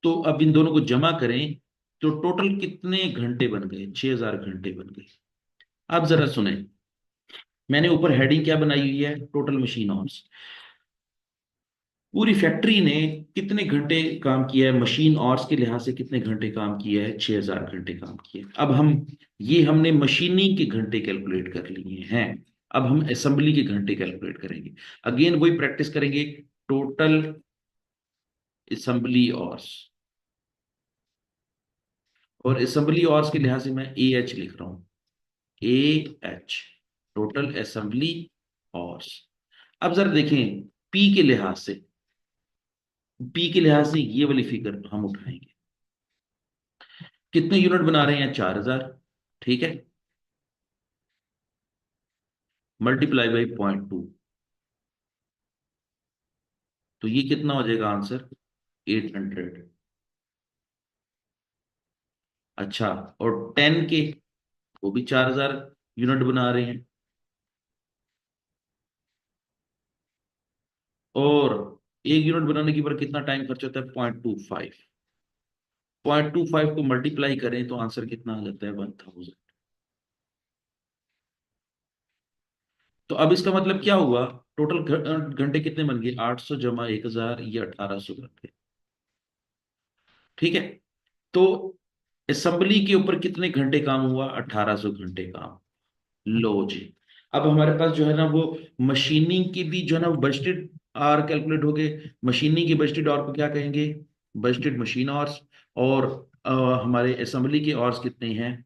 तो अब इन दोनों को जमा करें तो टोटल कितने घंटे बन गए? 6,000 घंटे बन गए। अब जरा सुने, मैंने ऊपर हेडिंग क्या बनाई हुई है? Total machine hours. पूरी फैक्ट्री ने कितने घंटे काम किया है? मशीन आवर्स के लिहाज से कितने घंटे काम किया है? 6,000 घंटे काम किए। अब हम ये हमने मशीनिंग के घंटे कैलकुलेट कर लिए हैं। अब हम असेंबली के घंटे कैलकुलेट करेंगे। अगेन वही प्रैक्टिस करेंगे। टोटल असेंबली आवर्स, और असेंबली आवर्स के लिहाज से मैं AH लिख रहा हूं। AH, total assembly hours. अब जरा देखें पी के लिहाज से, पी के लिहाज से ये वाली फिगर हम उठाएंगे। कितने यूनिट बना रहे हैं? 4,000। ठीक है, मल्टीप्लाई बाई 0.2। तो ये कितना हो जाएगा आंसर? 800। अच्छा, और 10 के, वो भी 4,000 यूनिट बना रहे हैं। और एक यूनिट बनाने के ऊपर कितना टाइम खर्च होता है? 0.25। 0.25 को मल्टीप्लाई करें तो आंसर कितना आ जाता है? 1,000। तो अब इसका मतलब क्या हुआ? टोटल घंटे कितने बन गए? 800 जमा 1,000, ये 1,800 घंटे। ठीक है, तो असेंबली के ऊपर कितने घंटे काम हुआ? 1,800 घंटे काम। लो जी। अब हमारे पास जो है ना वो मशीनिंग की भी जो है ना बजटेड आवर कैलकुलेट हो गए। मशीनिंग की बजटेड आवर को क्या कहेंगे? Budgeted machine hours. और हमारे असेंबली के आवर्स कितने हैं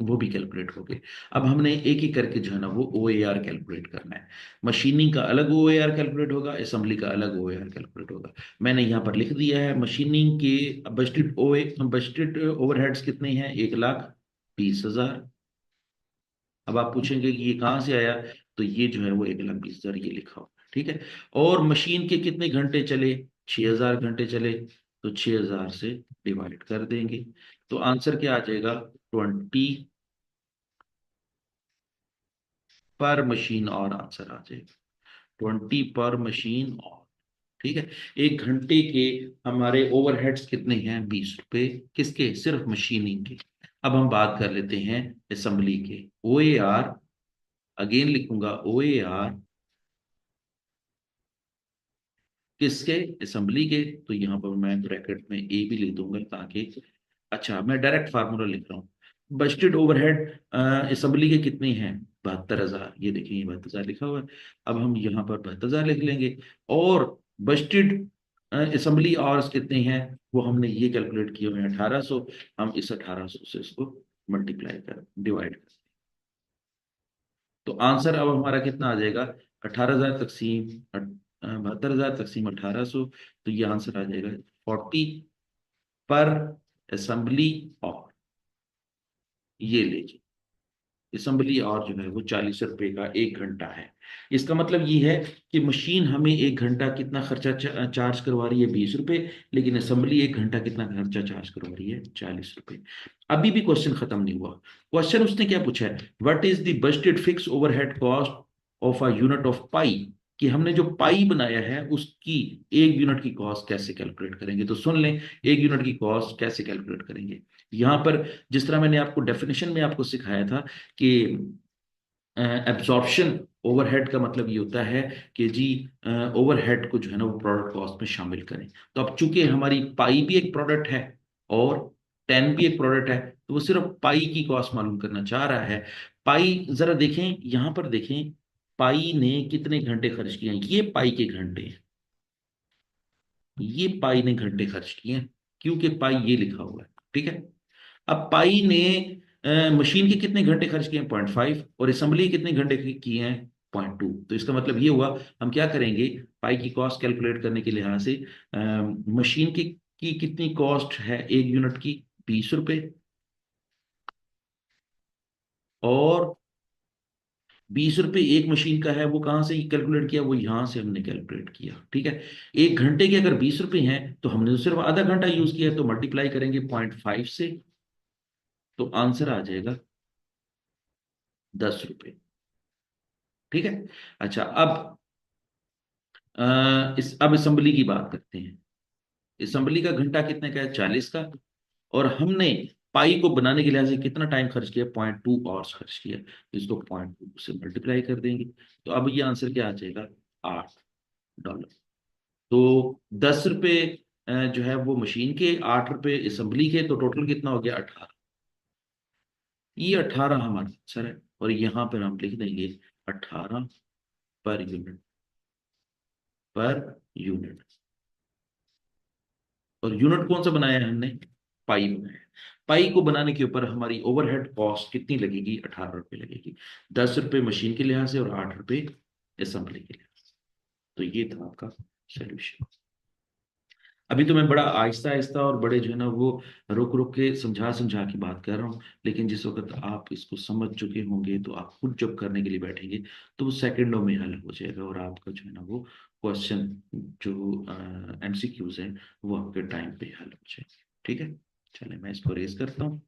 वो भी कैलकुलेट हो गए। अब हमने एक ही करके जो है ना वो OAR कैलकुलेट करना है। मशीनिंग का अलग OAR कैलकुलेट होगा, असेंबली का अलग OAR कैलकुलेट होगा। मैंने यहाँ पर लिख दिया है मशीनिंग के बजटेड ओवरहेड्स कितने हैं? 1,20,000। अब आप पूछेंगे कि ये कहाँ से आया? तो ये जो है वो 1,20,000 ये लिखा हुआ है। ठीक है, और मशीन के कितने घंटे चले? 6,000 घंटे चले। तो 6,000 से डिवाइड कर देंगे तो आंसर क्या आ जाएगा? 20 पर मशीन और आंसर आ जाएगा। 20 पर मशीन और। ठीक है, 1 घंटे के हमारे ओवरहेड्स कितने हैं? 20 रुपए। किसके? सिर्फ मशीनिंग के। अब हम बात कर लेते हैं असेंबली के। OAR अगेन लिखूंगा OAR किसके, असेंबली के। तो यहाँ पर मैं ब्रैकेट में ए भी लिख दूंगा ताकि, अच्छा मैं डायरेक्ट फार्मूला लिख रहा हूँ। बजटेड ओवरहेड असेंबली के कितने हैं, 72,000, ये देखिए ये 72,000 लिखा हुआ है। अब हम यहाँ पर 72,000 लिख लेंगे। और बजटेड असेंबली आवर्स कितने हैं, वो हमने ये कैलकुलेट किए हुए हैं 1800। हम इस 1800 से इसको मल्टीप्लाई कर डिवाइड कर, तो आंसर अब हमारा कितना आ जाएगा, 18,000 तकसीम 72,000 तकसीम 1800। तो ये आंसर आ जाएगा 40 पर असेंबली। और ये लीजिए, असेंबली और जो है वो 40 रुपए का 1 घंटा है। इसका मतलब ये है कि मशीन हमें 1 घंटा कितना खर्चा चार्ज करवा रही है, 20 रुपए। लेकिन असेंबली 1 घंटा कितना खर्चा चार्ज करवा रही है, 40 रुपए। अभी भी क्वेश्चन खत्म नहीं हुआ। क्वेश्चन उसने क्या पूछा है, what is the budgeted fix overhead cost of a unit of pie. कि हमने जो पाई बनाया है उसकी 1 यूनिट की कॉस्ट कैसे कैलकुलेट करेंगे। तो सुन लें, 1 यूनिट की कॉस्ट कैसे कैलकुलेट करेंगे। यहां पर जिस तरह मैंने आपको डेफिनेशन में आपको सिखाया था कि एब्जॉर्प्शन ओवरहेड का मतलब ये होता है कि जी ओवरहेड को जो है ना वो प्रोडक्ट कॉस्ट में शामिल करें। तो अब चूंकि हमारी पाई भी एक प्रोडक्ट है और 10 भी एक प्रोडक्ट है, तो वो सिर्फ पाई की कॉस्ट मालूम करना चाह रहा है। पाई जरा देखें, यहां पर देखें, पाई ने कितने घंटे खर्च किए हैं, ये पाई के घंटे हैं, ये पाई ने घंटे खर्च किए हैं, क्योंकि पाई ये लिखा हुआ है। ठीक है। अब पाई ने मशीन के कितने घंटे खर्च किए हैं, 0.5, और असेंबली कितने घंटे किए हैं, 0.2। तो इसका मतलब ये हुआ, हम क्या करेंगे, पाई की कॉस्ट कैलकुलेट करने के लिहाज से मशीन की कितनी कॉस्ट है 1 यूनिट की, 20 रुपए। और 20 रुपए एक मशीन का है, वो कहाँ से कैलकुलेट किया, वो यहां से हमने कैलकुलेट किया। ठीक है। 1 घंटे के अगर 20 रुपए हैं, तो हमने तो सिर्फ आधा घंटा यूज किया है, तो मल्टीप्लाई करेंगे 0.5 से, तो आंसर आ जाएगा 10 रुपए। ठीक है। अच्छा, इस अब असेंबली की बात करते हैं। असेंबली का घंटा कितने का है, 40 का। और हमने पाई को बनाने के लिहाज से कितना टाइम खर्च किया, 0.2 आवर्स खर्च किया, तो इसको 0.2 से मल्टीप्लाई कर देंगे। तो अब ये आंसर क्या आ जाएगा, $8। तो 10 रुपए जो है वो मशीन के, 8 रुपए असेंबली के, तो टोटल कितना हो गया, 18। ये 18 हमारा आंसर है। और यहाँ पर हम लिख देंगे 18 पर यूनिट, पर यूनिट। और यूनिट कौन सा बनाया है हमने, पाई बनाया है। पाई को बनाने के ऊपर हमारी ओवरहेड कॉस्ट कितनी लगेगी, 18 रुपये लगेगी। 10 रुपये मशीन के लिहाज से और 8 रुपये असेंबली के लिहाज से। तो ये था आपका सोल्यूशन। अभी तो मैं बड़ा आहिस्ता आहिस्ता और बड़े जो है ना वो रुक रुक के समझा समझा के बात कर रहा हूँ। लेकिन जिस वक्त आप इसको समझ चुके होंगे, तो आप खुद जब करने के लिए बैठेंगे, तो वो सेकंडों में हल हो जाएगा, और आपका जो है ना वो क्वेश्चन जो MCQs हैं वो आपके टाइम पे हल हो जाएंगे। ठीक है। चलिए मैं इसको रेज करता हूँ।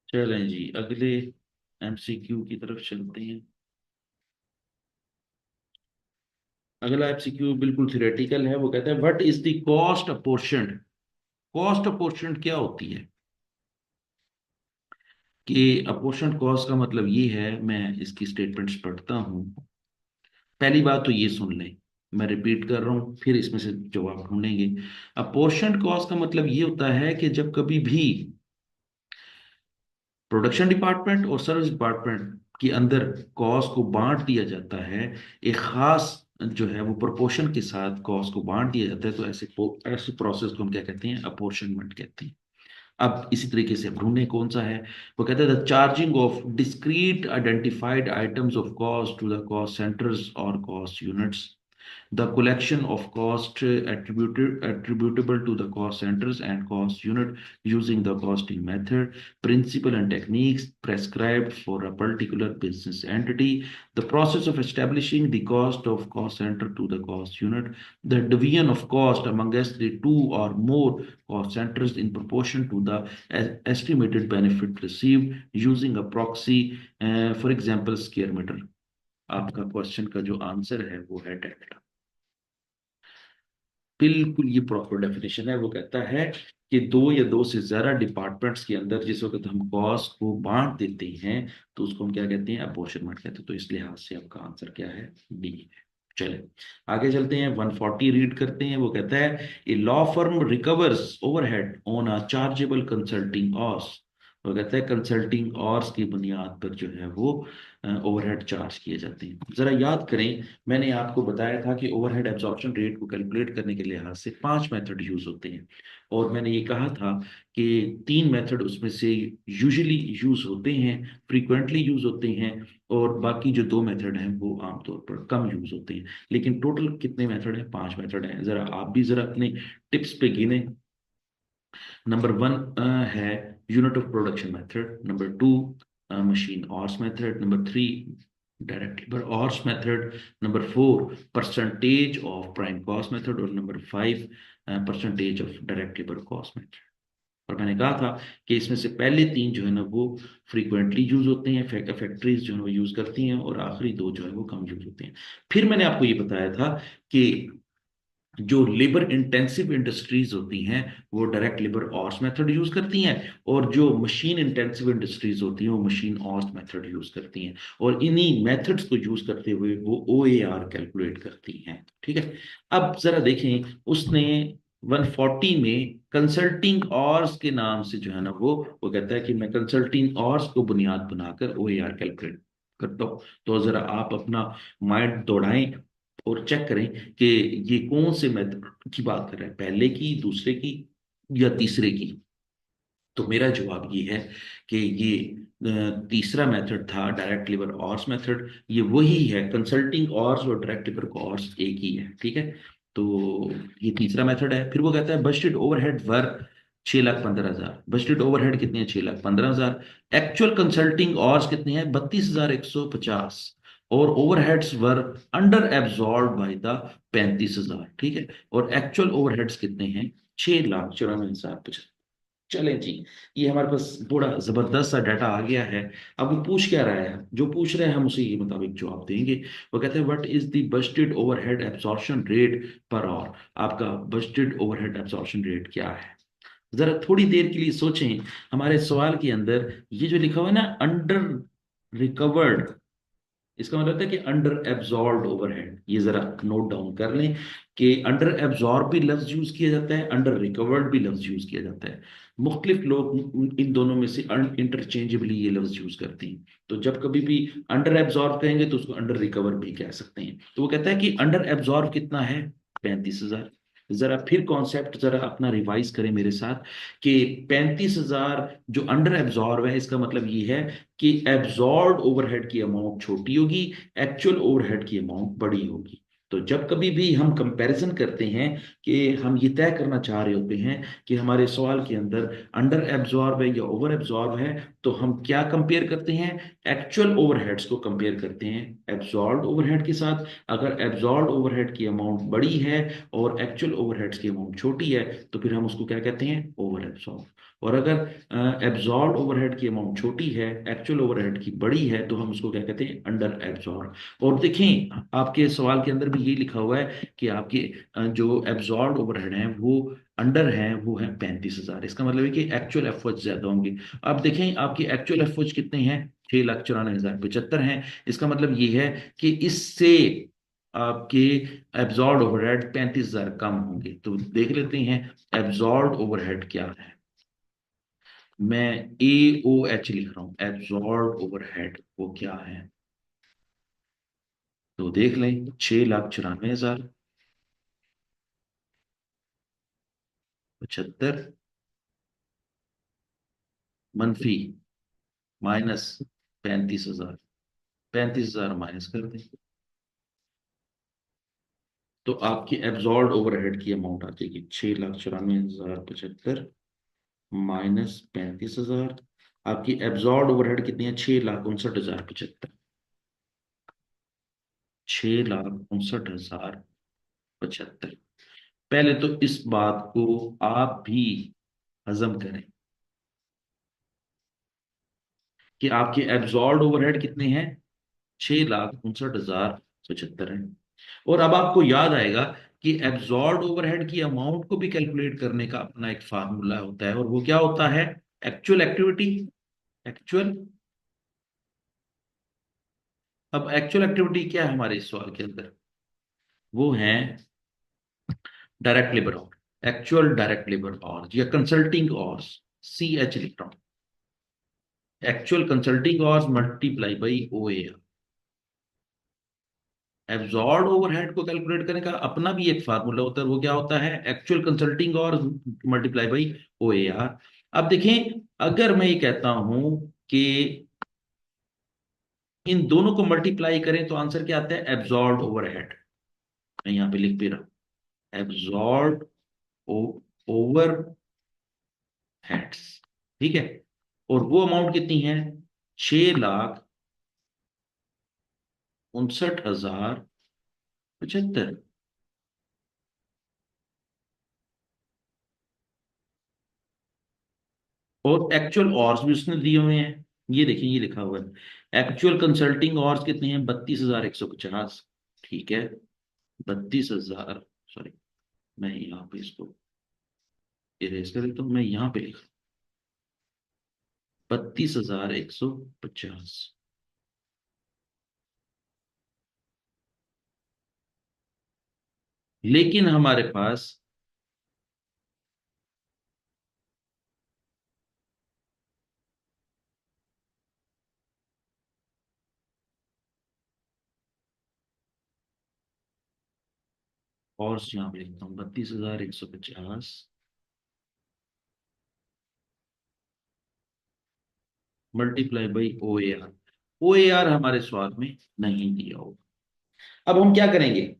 चलें जी, अगले MCQ की तरफ चलते हैं। अगला MCQ बिल्कुल थियोरेटिकल है। वो कहता है, what is the cost apportioned. Cost apportioned क्या होती है, कि अपोर्शन कॉस्ट का मतलब ये है, मैं इसकी स्टेटमेंट्स पढ़ता हूँ। पहली बात तो ये सुन लें, मैं रिपीट कर रहा हूँ, फिर इसमें से जवाब ढूंढेंगे। अपोर्शन कॉस्ट का मतलब ये होता है कि जब कभी भी प्रोडक्शन डिपार्टमेंट और सर्विस डिपार्टमेंट के अंदर कॉस्ट को बांट दिया जाता है, एक खास जो है वो प्रोपोर्शन के साथ कॉस्ट को बांट दिया जाता है, तो ऐसे ऐसे प्रोसेस को हम क्या कहते हैं, अपोर्शनमेंट कहते हैं। अब इसी तरीके से ढूंढे कौन सा है। वो कहते हैं the charging of discrete identified items of cost to the cost centres और cost units, the collection of cost attributable to the cost centers and cost unit using the costing method, principle and techniques prescribed for a particular business entity, the process of establishing the cost of cost center to the cost unit, the division of cost amongst the two or more cost centers in proportion to the estimated benefit received using a proxy, for example, square meter। आपका question का जो answer है वो है delta. बिल्कुल ये proper definition है। वो कहता है कि दो या दो से ज्यादा डिपार्टमेंट्स के अंदर जिस वक्त हम कॉस्ट को बांट देते हैं तो उसको हम क्या कहते हैं, अपॉर्शनमेंट कहते हैं। तो इस लिहाज से आपका आंसर क्या है, डी है। चले आगे चलते हैं, 140 रीड करते हैं। वो कहता है a law firm recovers overhead on a chargeable consulting cost. वो कहता है कंसल्टिंग ऑर्स की बुनियाद पर जो है वो ओवरहेड चार्ज किए जाते हैं। जरा याद करें, मैंने आपको बताया था कि ओवरहेड एब्जॉर्प्शन रेट को कैलकुलेट करने के लिहाज से 5 मेथड यूज होते हैं, और मैंने ये कहा था कि 3 मेथड उसमें से यूजुअली यूज होते हैं, फ्रीक्वेंटली यूज होते हैं, और बाकी जो 2 मेथड हैं वो आमतौर पर कम यूज होते हैं। लेकिन टोटल कितने मेथड हैं, 5 मेथड हैं। जरा आप भी जरा अपने टिप्स पे गिने। नंबर 1 है unit of production method, number 2 machine hours method, number 3 direct labour hours method, number 4 percentage of prime cost method, और number 5 percentage of direct labour cost method. और मैंने कहा था कि इसमें से पहले 3 जो है ना वो फ्रीक्वेंटली यूज होते हैं, फैक्ट्रीज जो है वो यूज करती हैं, और आखिरी 2 जो है वो कम यूज होते हैं। फिर मैंने आपको ये बताया था कि जो लेबर इंटेंसिव इंडस्ट्रीज होती हैं वो डायरेक्ट लेबर ऑर्स मेथड यूज करती हैं, और जो मशीन इंटेंसिव इंडस्ट्रीज होती हैं वो मशीन ऑर्स मेथड यूज करती हैं, और इन्हीं मेथड्स को यूज करते हुए वो OAR कैलकुलेट करती हैं। ठीक है, अब जरा देखें, उसने 140 में कंसल्टिंग ऑर्स के नाम से जो है ना वो कहता है कि मैं कंसल्टिंग ऑर्स को बुनियाद बनाकर OAR कैलकुलेट करता हूँ। तो जरा आप अपना माइंड दौड़ाएं और चेक करें कि ये कौन से मेथड की बात कर रहे हैं, पहले की, दूसरे की, या तीसरे की। तो मेरा जवाब ये है कि ये तीसरा मेथड था, डायरेक्ट लेबर ऑर्स मेथड। ये वही है, कंसल्टिंग ऑर्स और डायरेक्ट लेबर ऑर्स एक ही है। ठीक है, तो ये तीसरा मेथड है। फिर वो कहता है budgeted overhead work 6,15,000। Budgeted overhead कितनी है, 6,15,000। एक्चुअल कंसल्टिंग ऑर्स कितनी है, 32,150। और overheads were under absorb by the 35,000। ठीक है, और एक्चुअल ओवरहेड्स कितने हैं, 6,94,550। चलें जी, ये हमारे पास बड़ा जबरदस्त सा डाटा आ गया है। अब वो पूछ क्या रहा है, जो पूछ रहे हैं हम उसी के मुताबिक जवाब देंगे। वो कहते हैं what is the budgeted overhead absorption rate per hour. आपका बजटेड ओवरहेड एब्जॉर्प्शन रेट क्या है, जरा थोड़ी देर के लिए सोचें। हमारे सवाल के अंदर ये जो लिखा हुआ है ना, अंडर रिकवर्ड, इसका मतलब है कि अंडर एब्जॉर्ब्ड ओवरहेड। ये जरा नोट डाउन कर लें कि अंडर एब्जॉर्ब भी लफ्ज यूज किया जाता है, अंडर रिकवर्ड भी लफ्ज यूज किया जाता है। मुख्तलिफ लोग इन दोनों में से इंटरचेंजेबली ये लफ्ज यूज करते हैं। तो जब कभी भी अंडर एब्जॉर्ब कहेंगे तो उसको अंडर रिकवर भी कह सकते हैं। तो वो कहता है कि अंडर एब्जॉर्ब कितना है, 35,000। जरा फिर कॉन्सेप्ट जरा अपना रिवाइज करें मेरे साथ कि 35,000 जो अंडर एब्जॉर्ब है, इसका मतलब ये है कि एब्जॉर्ब ओवरहेड की अमाउंट छोटी होगी, एक्चुअल ओवरहेड की अमाउंट बड़ी होगी। तो जब कभी भी हम कंपैरिजन करते हैं कि हम ये तय करना चाह रहे होते हैं कि हमारे सवाल के अंदर अंडर एब्जॉर्ब है या ओवर एब्जॉर्ब है, तो हम क्या कंपेयर करते हैं, एक्चुअल ओवरहेड्स को कंपेयर करते हैं एब्जॉर्ब ओवरहेड के साथ। अगर एब्जॉर्ब ओवरहेड की अमाउंट बड़ी है और एक्चुअल ओवरहेड्स की अमाउंट छोटी है तो फिर हम उसको क्या कहते हैं, ओवर एब्जॉर्ब। और अगर एब्जॉर्ब ओवरहेड की अमाउंट छोटी है, एक्चुअल ओवरहेड की बड़ी है, तो हम उसको क्या कहते हैं, अंडर एब्जॉर्ब। और देखें आपके सवाल के अंदर भी ये लिखा हुआ है कि आपके जो एब्जॉर्ब ओवरहेड हैं वो अंडर हैं, वो है 35,000। इसका मतलब है कि एक्चुअल एफर्ट्स ज्यादा होंगे। अब देखें आपकी एक्चुअल एफर्ट्स कितने हैं, 6,94,075 हैं। इसका मतलब ये है कि इससे आपके एब्जॉर्ब ओवरहेड 35,000 कम होंगे। तो देख लेते हैं एब्जॉर्ब ओवरहेड क्या है। मैं AOH लिख रहा हूं, एब्जॉर्ब ओवरहेड वो क्या है। तो देख लें, 6,94,075 मनफी माइनस 35,000, 35,000 माइनस कर दें तो आपकी एब्जॉर्ब ओवरहेड की अमाउंट आ जाएगी 6,94,075 माइनस 35,000। आपकी एब्जॉर्ब ओवरहेड कितनी है? 6,59,075, 6,59,075। पहले तो इस बात को आप भी हजम करें कि आपके एब्जॉर्ब ओवरहेड कितने हैं? 6,59,075 है। और अब आपको याद आएगा कि एब्जॉर्ब ओवरहेड की अमाउंट को भी कैलकुलेट करने का अपना एक फार्मूला होता है, और वो क्या होता है? Actual activity. एक्चुअल, अब एक्चुअल एक्टिविटी क्या है हमारे इस सवाल के अंदर? वो है direct labour our, actual direct labour hours या कंसल्टिंग आवर्स, CH लिख रहा हूं। Actual consulting hours multiply by OAR। Absorb overhead को कैलकुलेट करने का अपना भी एक फार्मूला होता है, वो क्या होता है? Actual consulting hours multiply by OAR। अब देखें, अगर मैं ये कहता हूं कि इन दोनों को मल्टीप्लाई करें तो आंसर क्या आता है? Absorb overhead. मैं यहां पे लिख भी रहा हूं, एब्जॉर्ब ओवर हेड्स। ठीक है, और वो अमाउंट कितनी है? 6,59,075। और एक्चुअल ऑर्स भी उसने दिए हुए हैं, ये देखिए, ये लिखा हुआ है एक्चुअल कंसल्टिंग ऑर्स कितने हैं? 32,150। ठीक है, 32,000, सॉरी, मैं यहाँ पे इसको इरेज कर देता हूँ, मैं यहाँ पे लिख 32,150। लेकिन हमारे पास ऑर्स यहाँ पे लिखता हूँ 32,150 मल्टीप्लाई बाई OAR। OAR हमारे सवाल में नहीं दिया होगा। अब हम क्या करेंगे?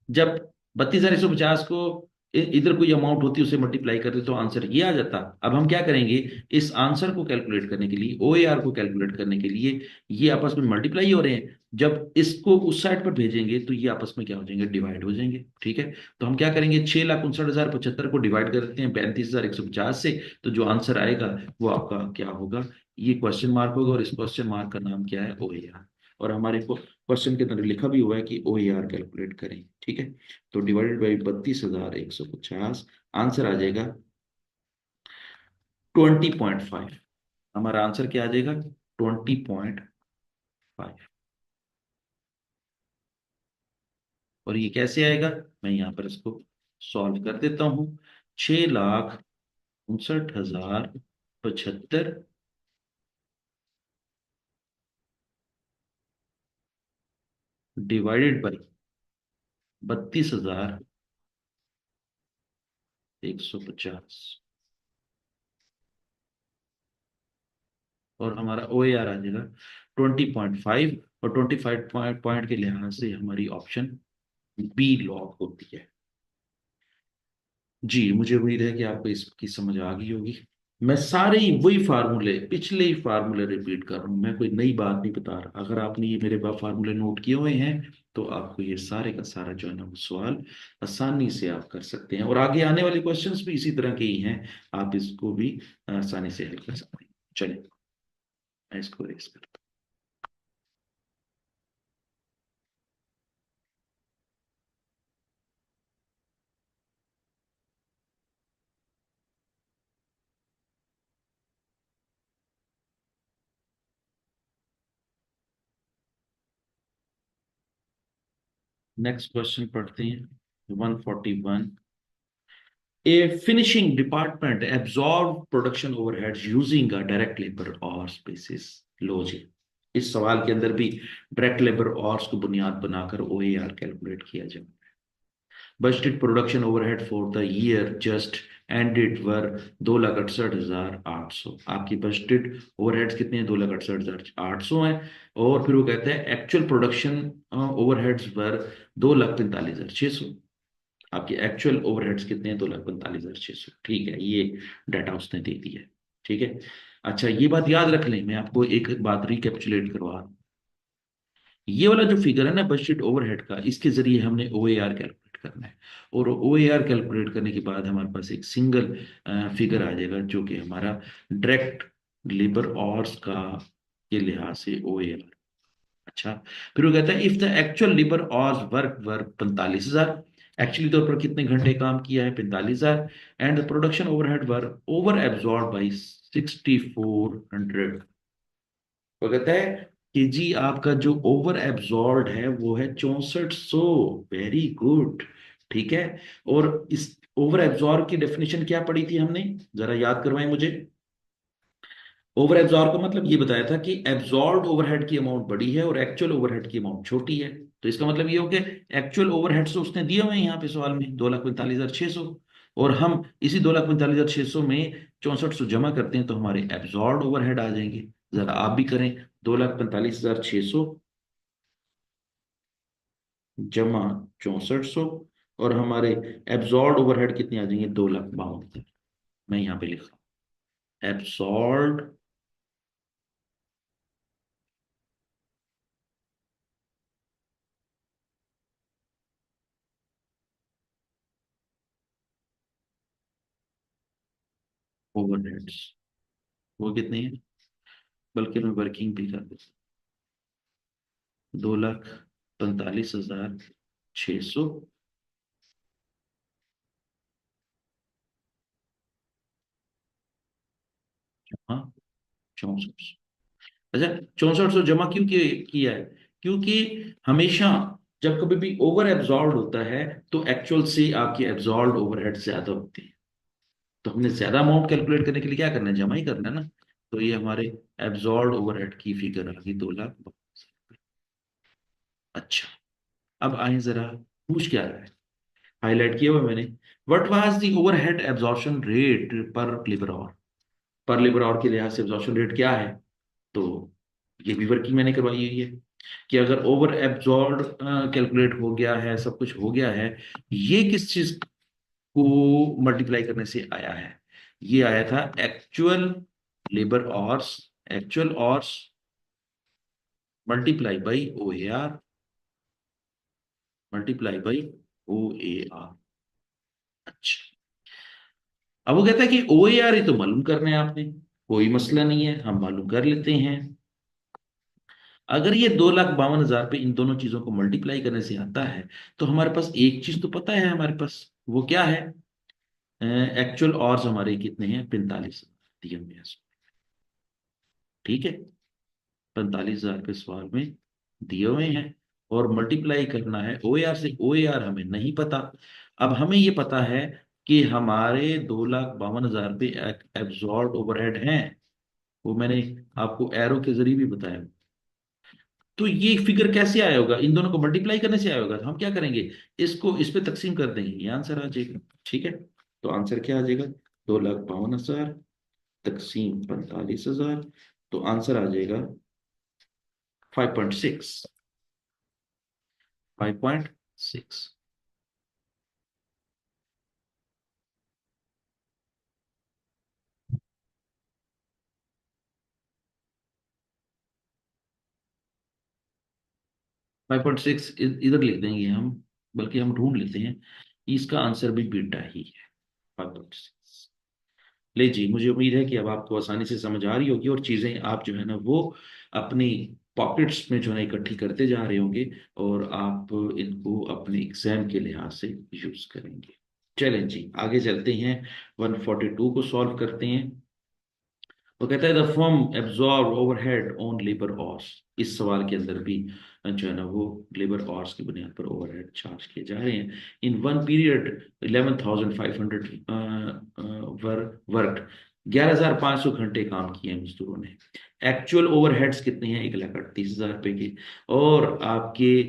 जब 32,150 को इधर कोई अमाउंट होती है उसे मल्टीप्लाई करते तो आंसर ये आ जाता। अब हम क्या करेंगे? इस आंसर को कैलकुलेट करने के लिए, OAR को कैलकुलेट करने के लिए, ये आपस में मल्टीप्लाई हो रहे हैं, जब इसको उस साइड पर भेजेंगे तो ये आपस में क्या हो जाएंगे? डिवाइड हो जाएंगे। ठीक है, तो हम क्या करेंगे? 6,59,075 को डिवाइड कर देते हैं 35,150 से, तो जो आंसर आएगा वो आपका क्या होगा? ये क्वेश्चन मार्क होगा, और इस क्वेश्चन मार्क का नाम क्या है? OAR। और हमारे को क्वेश्चन के अंदर लिखा भी हुआ है कि OAR कैलकुलेट करें। ठीक है, तो डिवाइडेड बाई 32,150, आंसर आ जाएगा 20.5। हमारा आंसर क्या आ जाएगा? 20.5। और ये कैसे आएगा? मैं यहां पर इसको सॉल्व कर देता हूं। 6,59,075 डिवाइडेड बाई 32,150, और हमारा OAR आ जाएगा 20.5। और 25 पॉइंट के लिहाज से हमारी ऑप्शन बी लॉक होती है। जी, मुझे उम्मीद है कि आपको इसकी समझ आ गई होगी। मैं सारे ही वही फार्मूले, पिछले ही फार्मूले रिपीट कर रहा हूँ, मैं कोई नई बात नहीं बता रहा। अगर आपने ये मेरे पास फार्मूले नोट किए हुए हैं तो आपको ये सारे का सारा जो है ना वो सवाल आसानी से आप कर सकते हैं, और आगे आने वाले क्वेश्चंस भी इसी तरह के ही हैं, आप इसको भी आसानी से हल कर सकते हैं। चलिए, मैं इसको रेस करता हूँ। नेक्स्ट क्वेश्चन पढ़ते हैं, 141। A finishing department absorb production overheads using a direct labor hours basis। लो जी, इस सवाल के अंदर भी डायरेक्ट लेबर आवर्स को बुनियाद बनाकर OAR कैलकुलेट किया जाए। Budgeted production overhead for the year just ended were 2,68,800। आपकी बजटेड ओवरहेड्स कितने हैं? 2,68,800 हैं। और फिर वो कहते हैं एक्चुअल प्रोडक्शन ओवरहेड्स वर 2,45,600। आपके एक्चुअल ओवरहेड्स कितने हैं? 2,45,600। ठीक है, ये डाटा उसने दे दिया है। ठीक है। अच्छा, ये बात याद रख लें, मैं आपको एक बात रिकैप्चुलेट करवा रहा हूं। ये वाला जो फिगर है ना बजट ओवरहेड का, इसके जरिए हमने ओ ए आर कैलकुलेट करना है। और ओ ए आर कैलकुलेट करने के बाद हमारे पास एक सिंगल फिगर आ जाएगा जो कि हमारा डायरेक्ट लेबर आवर्स का के लिहाज से ओ ए आर। अच्छा, फिर वो कहता है if the actual labour hours work work 45,000, actually तौर पर कितने घंटे काम किया है? 45,000। And the production overhead were over absorb by 6,400। वो कहता है कि जी आपका जो ओवर एब्जॉर्ब है वो है 6400। Very good. ठीक है। और इस ओवर एब्जॉर्ब की डेफिनेशन क्या पढ़ी थी हमने? जरा याद करवाएं मुझे। ओवर एब्जॉर्ब का मतलब ये बताया था कि एब्जॉर्ब ओवरहेड की अमाउंट बड़ी है और एक्चुअल ओवरहेड की अमाउंट छोटी है। तो इसका मतलब ये हो गया एक्चुअल ओवरहेड तो उसने दिए हुए हैं यहाँ पे सवाल में 2,45,600। और हम इसी 2,45,600 में 6400 जमा करते हैं तो हमारे एब्जॉर्ब ओवरहेड आ जाएंगे। जरा आप भी करें। 2,45,600 जमा 6400, और हमारे एब्जॉर्ब ओवरहेड कितने आ जाएंगे? 2,52,000। मैं यहाँ पे लिख रहा हूँ एब्जॉर्ब ओवरहेड्स वो कितने हैं? बल्कि मैं वर्किंग भी कर देता हूँ। 2,45,600 हाँ 6400। अच्छा, 6400 जमा क्यों किया है? क्योंकि हमेशा जब कभी भी ओवर एब्जॉर्ब होता है तो एक्चुअल से आपकी एब्जॉर्ब ओवरहेड ज्यादा होती है। तो हमने ज्यादा अमाउंट कैलकुलेट करने के लिए क्या करना है? जमा ही करना है ना। तो ये हमारे एब्जॉर्ब ओवरहेड की फिगर आ गई 2,00,000। अच्छा, अब आए जरा, पूछ क्या रहा है? हाईलाइट किया हुआ मैंने। What was the overhead absorption rate पर लेबर आवर? पर लेबर आवर के लिहाज से एब्जॉर्प्शन रेट क्या है? तो ये भी वर्किंग मैंने करवाई हुई है कि अगर ओवर एब्जॉर्ब कैलकुलेट हो गया है, सब कुछ हो गया है, ये किस चीज को मल्टीप्लाई करने से आया है? ये आया था actual labour hours, actual hours multiply by O A R, multiply by O A R. अच्छा, अब वो कहता है कि ओ ए आर ही तो मालूम करना है आपने, कोई मसला नहीं है, हम मालूम कर लेते हैं। अगर ये 2,52,000 पे इन दोनों चीजों को मल्टीप्लाई करने से आता है तो हमारे पास एक चीज तो पता है हमारे पास, वो क्या है? एक्चुअल और हमारे कितने हैं? 45 दिए हुए हैं। ठीक है, 45,000 पे सवाल में दिए हुए हैं। और मल्टीप्लाई करना है ओ ए आर से। ओ ए आर हमें नहीं पता। अब हमें ये पता है कि हमारे 2,52,000 पे एब्जॉर्ब ओवरहेड हैं। वो मैंने आपको एरो के जरिए भी बताया। तो ये फिगर कैसे आया होगा? इन दोनों को मल्टीप्लाई करने से आया होगा। तो हम क्या करेंगे, इसको इस पे तकसीम कर देंगे, ये आंसर आ जाएगा। ठीक है, तो आंसर क्या आ जाएगा? 2,52,000 तकसीम 45,000। तो आंसर आ जाएगा 5.6। 5.6। 5.6 इधर लिख देंगे हम, बल्कि हम ढूंढ लेते हैं। इसका आंसर भी बीटा ही है, 5.6। ले जी, मुझे उम्मीद है कि अब आपको आसानी से समझ आ रही होगी और चीजें आप जो है ना वो अपनी पॉकेट्स में जो है ना इकट्ठी करते जा रहे होंगे, और आप इनको अपने एग्जाम के लिहाज से यूज करेंगे। चलें जी, आगे चलते हैं। 142 को सॉल्व करते हैं। वो कहता है the firm absorb overhead on labour hours. इस सवाल के अंदर भी जो है ना वो लेबर आवर्स की बुनियाद पर ओवरहेड चार्ज किए जा रहे हैं। इन वन पीरियड 11,500 वर्क, 11,500 घंटे काम किए हैं मजदूरों ने। एक्चुअल ओवरहेड्स कितने हैं? 1,38,000 रुपए के। और आपके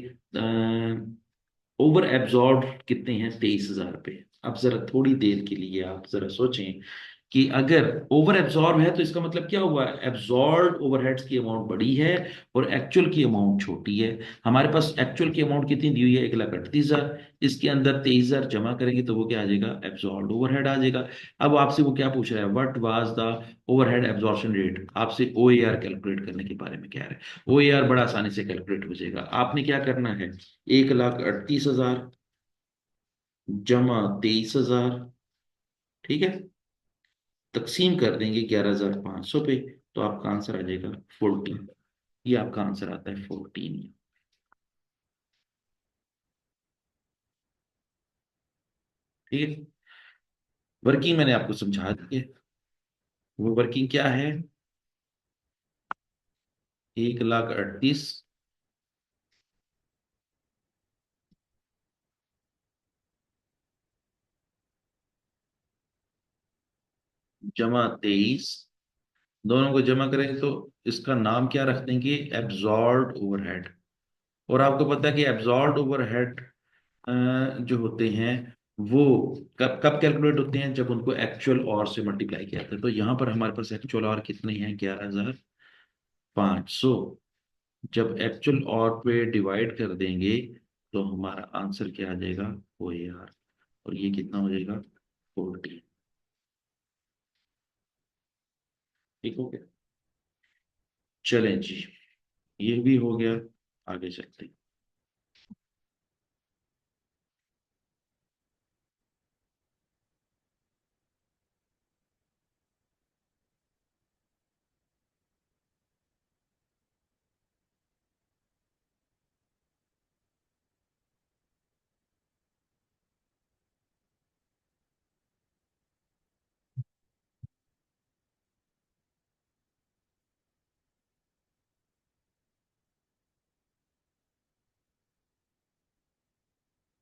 ओवर एब्जॉर्ब कितने हैं? 23,000 रुपये। अब जरा थोड़ी देर के लिए आप जरा सोचें कि अगर ओवर एब्जॉर्ब है तो इसका मतलब क्या हुआ? एब्जॉर्ब ओवरहेड्स की अमाउंट बड़ी है और एक्चुअल की अमाउंट छोटी है। हमारे पास एक्चुअल की अमाउंट कितनी दी हुई है? 1,38,000। इसके अंदर 23,000 जमा करेंगे तो वो क्या आ जाएगा? एब्जॉर्ब ओवरहेड आ जाएगा। अब आपसे वो क्या पूछ रहा है? What was the overhead absorption rate? आपसे OAR कैलकुलेट करने के बारे में कह रहा है। OAR बड़ा आसानी से कैलकुलेट हो जाएगा। आपने क्या करना है? 1,38,000 जमा 23,000, ठीक है, तकसीम कर देंगे 11,500 पे, तो आपका आंसर आ जाएगा 14। ये आपका आंसर आता है 14। ठीक है। वर्किंग मैंने आपको समझा दी है। वो वर्किंग क्या है? 1,38,000 जमा 23, दोनों को जमा करेंगे तो इसका नाम क्या रख देंगे? Absorb overhead. और आपको पता है कि एब्जॉर्ब ओवरहेड जो होते हैं वो कब कब कैलकुलेट होते हैं? जब उनको एक्चुअल और से मल्टीप्लाई किया जाता है। तो यहाँ पर हमारे पास एक्चुअल और कितने हैं? 11,500। जब एक्चुअल और पे डिवाइड कर देंगे तो हमारा आंसर क्या आ जाएगा? OAR। और ये कितना हो जाएगा? 14। ठीक हो गया? चलें जी, ये भी हो गया। आगे चलते हैं।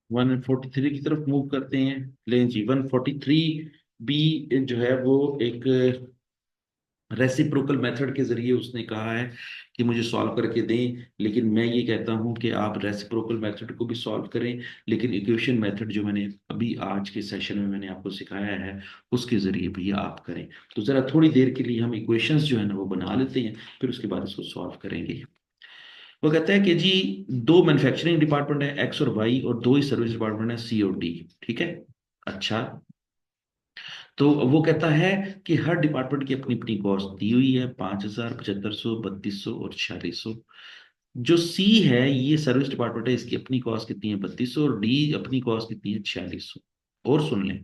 143 की तरफ मूव करते हैं। लें जी, 143 बी जो है वो एक रेसिप्रोकल मेथड के जरिए उसने कहा है कि मुझे सॉल्व करके दें। लेकिन मैं ये कहता हूं कि आप रेसिप्रोकल मेथड को भी सॉल्व करें, लेकिन इक्वेशन मेथड जो मैंने अभी आज के सेशन में मैंने आपको सिखाया है उसके जरिए भी आप करें। तो जरा थोड़ी देर के लिए हम इक्वेशंस जो है ना वो बना लेते हैं, फिर उसके बाद इसको सॉल्व करेंगे। वो कहता है कि जी, दो मैन्युफैक्चरिंग डिपार्टमेंट है X और Y, और दो ही सर्विस डिपार्टमेंट है C और D। ठीक है। अच्छा, तो वो कहता है कि हर डिपार्टमेंट की अपनी अपनी कॉस्ट दी हुई है, 5,000, 7,500, 3,200 और 4,600। जो सी है, ये सर्विस डिपार्टमेंट है, इसकी अपनी कॉस्ट कितनी है? 3,200। और डी अपनी कॉस्ट कितनी है? 4,600। और सुन लें,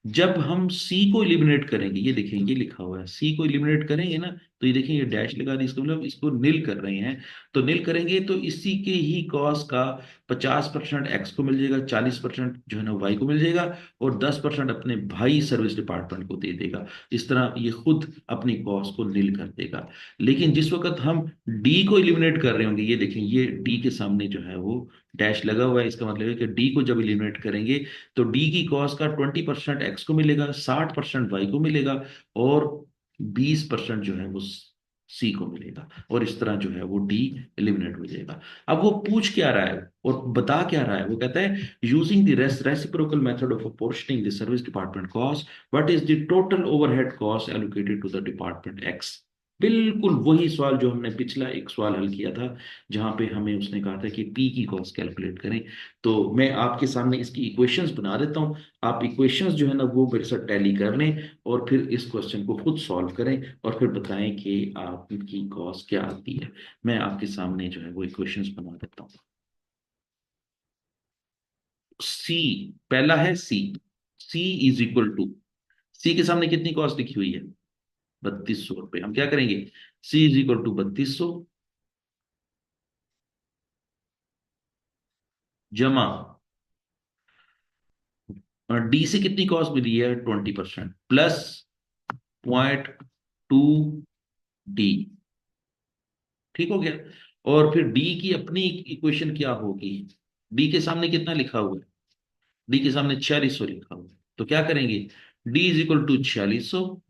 जब हम सी को एलिमिनेट करेंगे, ये देखें ये लिखा हुआ है, सी को एलिमिनेट करेंगे ना, तो ये देखें ये डैश लगा दी, इसका मतलब इसको निल कर रहे हैं। तो निल करेंगे तो इसी के ही कॉस का 50% एक्स को मिल जाएगा, 40% जो है ना वाई को मिल जाएगा, और 10% अपने भाई सर्विस डिपार्टमेंट को दे देगा। इस तरह ये खुद अपनी कॉस को निल कर देगा। लेकिन जिस वक्त हम डी को एलिमिनेट कर रहे होंगे, ये देखें ये डी के सामने जो है वो डैश लगा हुआ है, इसका मतलब है कि डी को जब एलिमिनेट करेंगे तो डी की कॉस्ट का 20% एक्स को मिलेगा, 60% वाई को मिलेगा, और 20% जो है वो सी को मिलेगा। और इस तरह जो है वो डी एलिमिनेट हो जाएगा। अब वो पूछ क्या रहा है और बता क्या रहा है? वो कहता है using the reciprocal method of apportioning the service department cost, what is the total overhead cost allocated to the department X. बिल्कुल वही सवाल जो हमने पिछला एक सवाल हल किया था, जहां पे हमें उसने कहा था कि पी की कॉस्ट कैलकुलेट करें। तो मैं आपके सामने इसकी इक्वेशंस बना देता हूँ। आप इक्वेशंस जो है ना वो मेरे साथ टैली कर लें, और फिर इस क्वेश्चन को खुद सॉल्व करें, और फिर बताएं कि आपकी कॉस्ट क्या आती है। मैं आपके सामने जो है वो इक्वेशंस बना देता हूँ। सी, पहला है सी। सी इज इक्वल टू, सी के सामने कितनी कॉस्ट लिखी हुई है? 3,200 रुपये। हम क्या करेंगे? सी इज इक्वल टू 3,200 जमा डी से कितनी कॉस्ट मिली है? 20% प्लस 0.2D। ठीक हो गया? और फिर डी की अपनी इक्वेशन क्या होगी? डी के सामने कितना लिखा हुआ है? डी के सामने 4,600 लिखा हुआ है। तो क्या करेंगे? डी इज इक्वल टू 4,600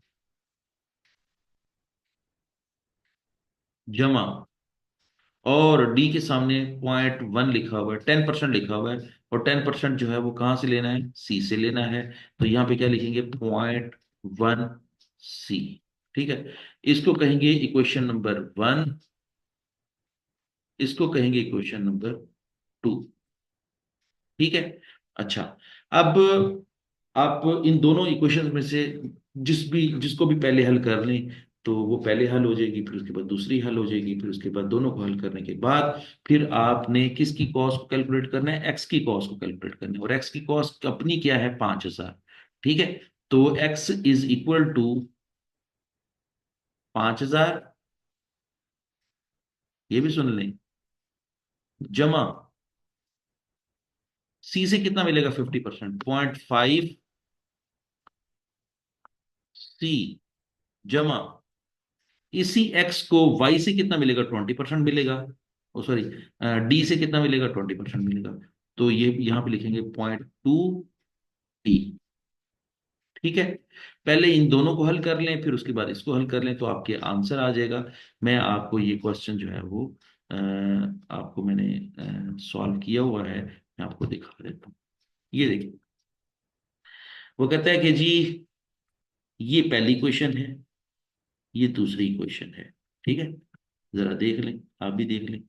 जमा और डी के सामने 0.1 लिखा हुआ है, 10% लिखा हुआ है, और 10% जो है वो कहाँ से लेना है, सी से लेना है। तो यहाँ पे क्या लिखेंगे, 0.1 सी। ठीक है, इसको कहेंगे इक्वेशन नंबर 1, इसको कहेंगे इक्वेशन नंबर 2। ठीक है। अच्छा, अब आप इन दोनों इक्वेशंस में से जिसको भी पहले हल कर लें, तो वो पहले हल हो जाएगी, फिर उसके बाद दूसरी हल हो जाएगी, फिर उसके बाद दोनों को हल करने के बाद फिर आपने किसकी कॉस्ट को कैलकुलेट करना है, एक्स की कॉस्ट को कैलकुलेट करना है, और एक्स की कॉस्ट अपनी क्या है, 5,000। ठीक है, तो एक्स इज इक्वल टू 5,000, ये भी सुन लें, जमा सी से कितना मिलेगा, 50%, 0.5 सी, जमा इसी एक्स को वाई से कितना मिलेगा, 20% मिलेगा। ओ सॉरी, डी से कितना मिलेगा, 20% मिलेगा। तो ये यहाँ पे लिखेंगे 0.2 डी। ठीक है, पहले इन दोनों को हल कर लें, फिर उसके बाद इसको हल कर लें, तो आपके आंसर आ जाएगा। मैं आपको ये क्वेश्चन जो है वो आपको मैंने सॉल्व किया हुआ है, मैं आपको दिखा देता हूँ। ये देखिए, वो कहता है कि जी ये पहली क्वेश्चन है, ये दूसरी क्वेश्चन है। ठीक है, जरा देख लें, आप भी देख लें।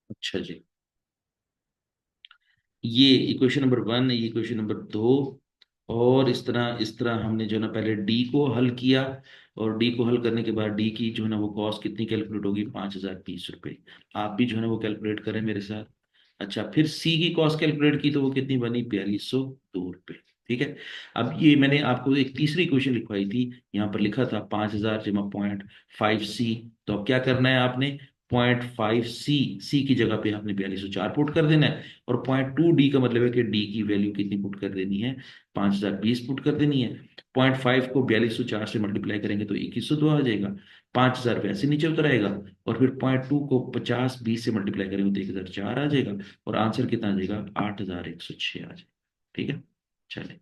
अच्छा जी, ये इक्वेशन नंबर 1, ये इक्वेशन नंबर 2, और इस तरह हमने जो है ना पहले डी को हल किया, और डी को हल करने के बाद डी की जो है ना वो कॉस्ट कितनी कैलकुलेट होगी, 5,020 रुपये। आप भी जो है ना वो कैलकुलेट करें मेरे साथ। अच्छा, फिर सी की कॉस्ट कैलकुलेट की तो वो कितनी बनी, 4,202 रुपये। ठीक है, अब ये मैंने आपको एक तीसरी क्वेश्चन लिखवाई थी, यहाँ पर लिखा था 5,000 जमा 0.5 सी। तो अब क्या करना है आपने, 0.5 सी, सी की जगह पे आपने 4,204 पुट कर देना है, और 0.2 डी का मतलब है कि डी की वैल्यू कितनी पुट कर देनी है, 5,020 पुट कर देनी है। 0.5 को 4,204 से मल्टीप्लाई करेंगे तो 2,102 आ जाएगा, 5,000 वैसे नीचे उतर आएगा, और फिर 0.2 को 50 20 से मल्टीप्लाई करेंगे तो 1,004 आ जाएगा, और आंसर कितना आ जाएगा, 8,106 आ जाएगा। ठीक है, चले।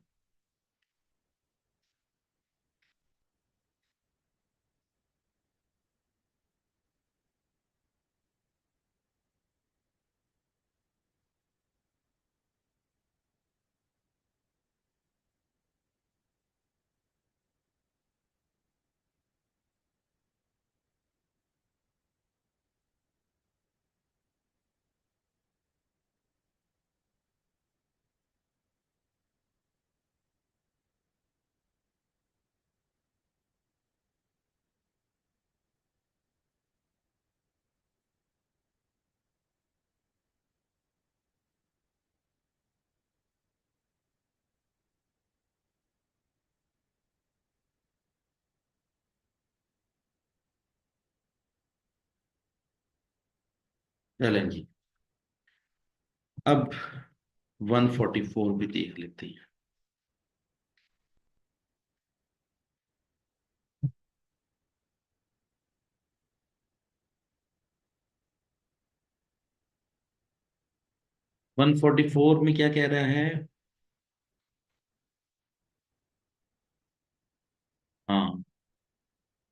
चलें जी, अब 144 भी देख लेते हैं। 144 में क्या कह रहा है, हाँ,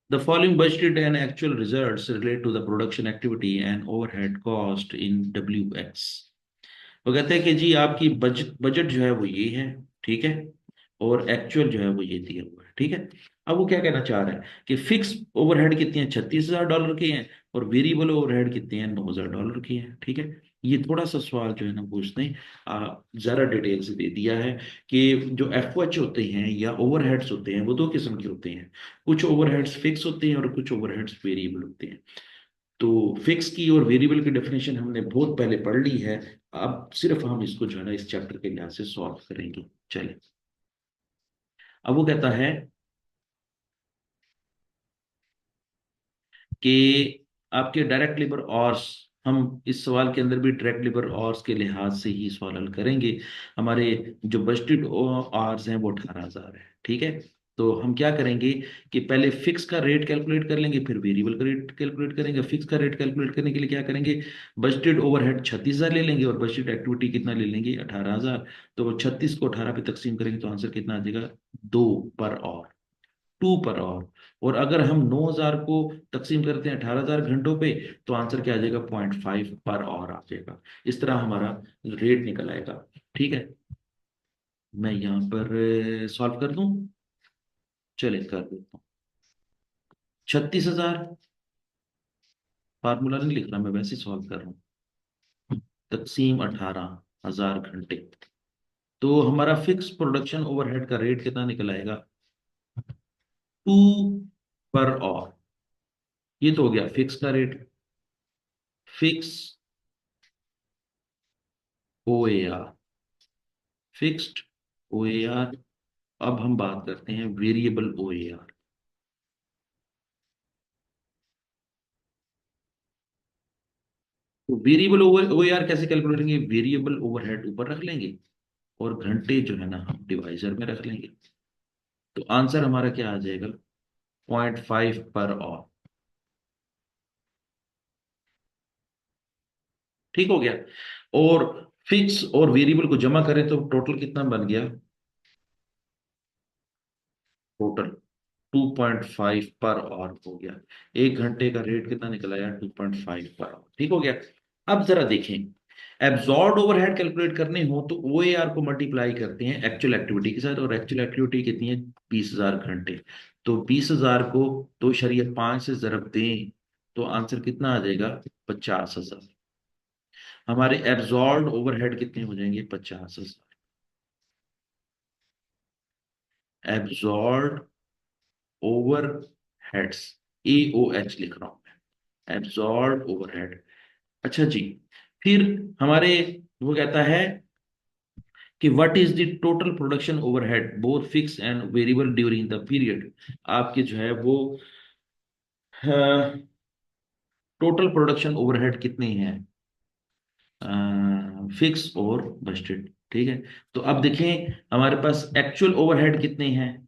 the following budgeted and actual results relate to the production activity and overhead cost in WX। वो कहते हैं कि जी आपकी बजट बजट जो है वो ये है। ठीक है, और एक्चुअल जो है वो ये दिया हुआ है। ठीक है, अब वो क्या कहना चाह रहा है कि फिक्स ओवरहेड कितनी है, $36,000 की हैं, और वेरिएबल ओवरहेड कितने हैं, $9,000 की हैं। ठीक है, ये थोड़ा सा सवाल जो है ना वो उसने ज़्यादा डिटेल से दे दिया है कि जो एफ ओ एच होते हैं या ओवरहेड्स होते हैं वो दो किस्म के होते हैं। कुछ ओवरहेड्स फिक्स होते हैं और कुछ ओवरहेड्स वेरिएबल होते हैं। तो फिक्स की और वेरिएबल की डेफिनेशन हमने बहुत पहले पढ़ ली है, अब सिर्फ हम इसको जो है ना इस चैप्टर के लिहाज से सॉल्व करेंगे। चले, अब वो कहता है कि आपके डायरेक्ट लेबर आवर्स, हम इस सवाल के अंदर भी डायरेक्ट लेबर आवर्स के लिहाज से ही सवाल हल करेंगे। हमारे जो बजटेड आवर्स हैं वो 18,000 है, ठीक है। तो हम क्या करेंगे कि पहले फिक्स का रेट कैलकुलेट कर लेंगे, फिर वेरिएबल का रेट कैलकुलेट करेंगे। फिक्स का रेट कैलकुलेट करने के लिए क्या करेंगे, बजटेड ओवरहेड 36,000 ले लेंगे और बजटेड एक्टिविटी कितना ले लेंगे, 18,000। तो 36 को 18 पे तकसीम करेंगे तो आंसर कितना आ जाएगा, 2 पर आवर, 2 पर आवर। और अगर हम 9,000 को तकसीम करते हैं 18,000 घंटों पे, तो आंसर क्या आ जाएगा, 0.5 पर आवर आ जाएगा। इस तरह हमारा रेट निकल आएगा, ठीक है। मैं यहाँ पर सॉल्व कर दूं, चलिए कर देता हूँ। 36,000, फार्मूला नहीं लिख रहा, मैं वैसे सॉल्व कर रहा हूँ, तकसीम 18,000 घंटे। तो हमारा फिक्स प्रोडक्शन ओवरहेड का रेट कितना निकल आएगा, 2 पर आवर। ये तो हो गया फिक्स का रेट, fix O A R, fixed O A R. अब हम बात करते हैं वेरिएबल ओ ए आर। तो वेरिएबल ओ ए आर कैसे कैलकुलेट करेंगे, वेरिएबल ओवरहेड ऊपर रख लेंगे और घंटे जो है ना हम डिवाइजर में रख लेंगे। तो आंसर हमारा क्या आ जाएगा, 0.5 पर आवर। ठीक हो गया। और फिक्स और वेरिएबल को जमा करें तो टोटल कितना बन गया, टोटल 2.5 पर आवर हो गया। 1 घंटे का रेट कितना निकल आया, 2.5 पर आवर। ठीक हो गया। अब जरा देखें, एब्जॉर्ब ओवरहेड कैलकुलेट करने हो तो OAR को मल्टीप्लाई करते हैं एक्चुअल एक्टिविटी के साथ, और एक्चुअल एक्टिविटी कितनी है, 20,000 घंटे। तो 20,000 को 2.5 से जरब दें तो आंसर कितना आ जाएगा, 50,000। हमारे एब्जॉर्ब ओवरहेड कितने हो जाएंगे, 50,000। एब्जॉर्ब ओवर हेड्स, AOH लिख रहा हूं मैं, एब्जॉर्ब ओवरहेड। अच्छा जी, फिर हमारे वो कहता है कि what is the total production overhead both fix and variable during the period. आपके जो है वो टोटल प्रोडक्शन ओवरहेड कितने हैं, फिक्स और बजटेड, ठीक है। तो अब देखें हमारे पास एक्चुअल ओवरहेड कितने हैं,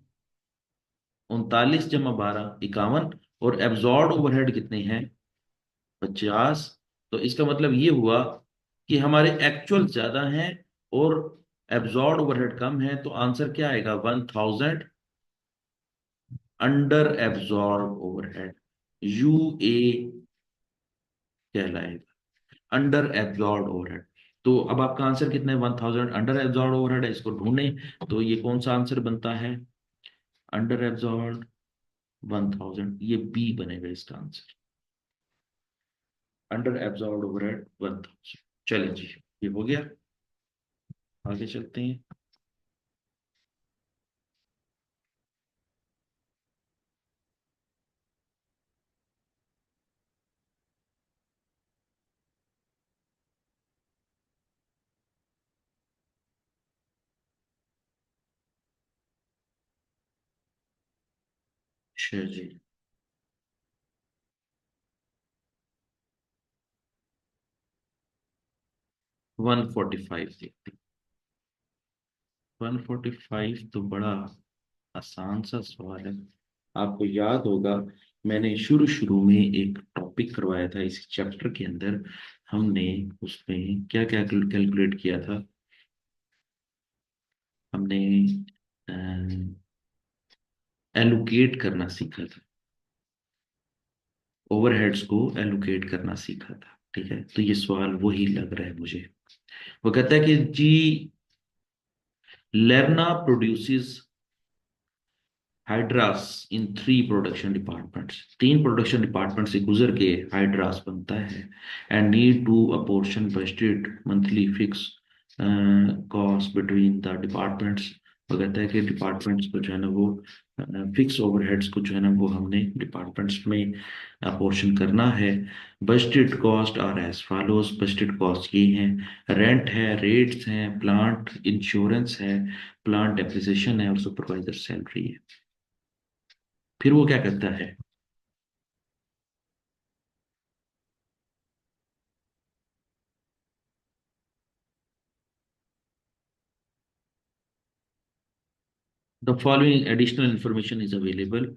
39 × 12 51। और एब्जॉर्ब ओवरहेड कितने हैं, 50। तो इसका मतलब ये हुआ कि हमारे एक्चुअल ज्यादा हैं और एब्जॉर्ब ओवरहेड कम है। तो आंसर क्या आएगा, 1,000 अंडर एब्जॉर्ब ओवरहेड, UA कहलाएगा, अंडर एब्जॉर्ब ओवरहेड। तो अब आपका आंसर कितना है, 1,000 अंडर एब्जॉर्ब ओवरहेड है, इसको ढूंढें। तो ये कौन सा आंसर बनता है, अंडर एब्जॉर्ब 1,000, ये बी बनेगा इसका आंसर, अंडर एब्जॉर्ब ओवरहेड 1,000। चलिए जी, ये हो गया, आगे चलते हैं। अच्छा जी, 145 देखते हैं। 145 तो बड़ा आसान सा सवाल है। आपको याद होगा, मैंने शुरू शुरू में एक टॉपिक करवाया था इस चैप्टर के अंदर। हमने उसमें क्या क्या कैलकुलेट किया था, हमने एलोकेट करना सीखा था, ओवरहेड्स को एलोकेट करना सीखा था, ठीक है। तो ये सवाल वही लग रहा है मुझे। वो कहता है कि जी, Lerna produces hydras in 3 production departments. 3 production department से गुजर के हाइड्रास बनता है, and need to apportion budgeted monthly fix cost between the departments वो कहता है कि डिपार्टमेंट्स को जो है ना वो फिक्स ओवरहेड्स को जो है ना वो हमने डिपार्टमेंट्स में अपोर्शन करना है। Budgeted cost are as follows. Budgeted cost ये हैं, रेंट है, रेट्स हैं, प्लांट इंश्योरेंस है, प्लांट डेप्रिसिएशन है और सुपरवाइजर सैलरी है। फिर वो क्या करता है, the following additional information is available.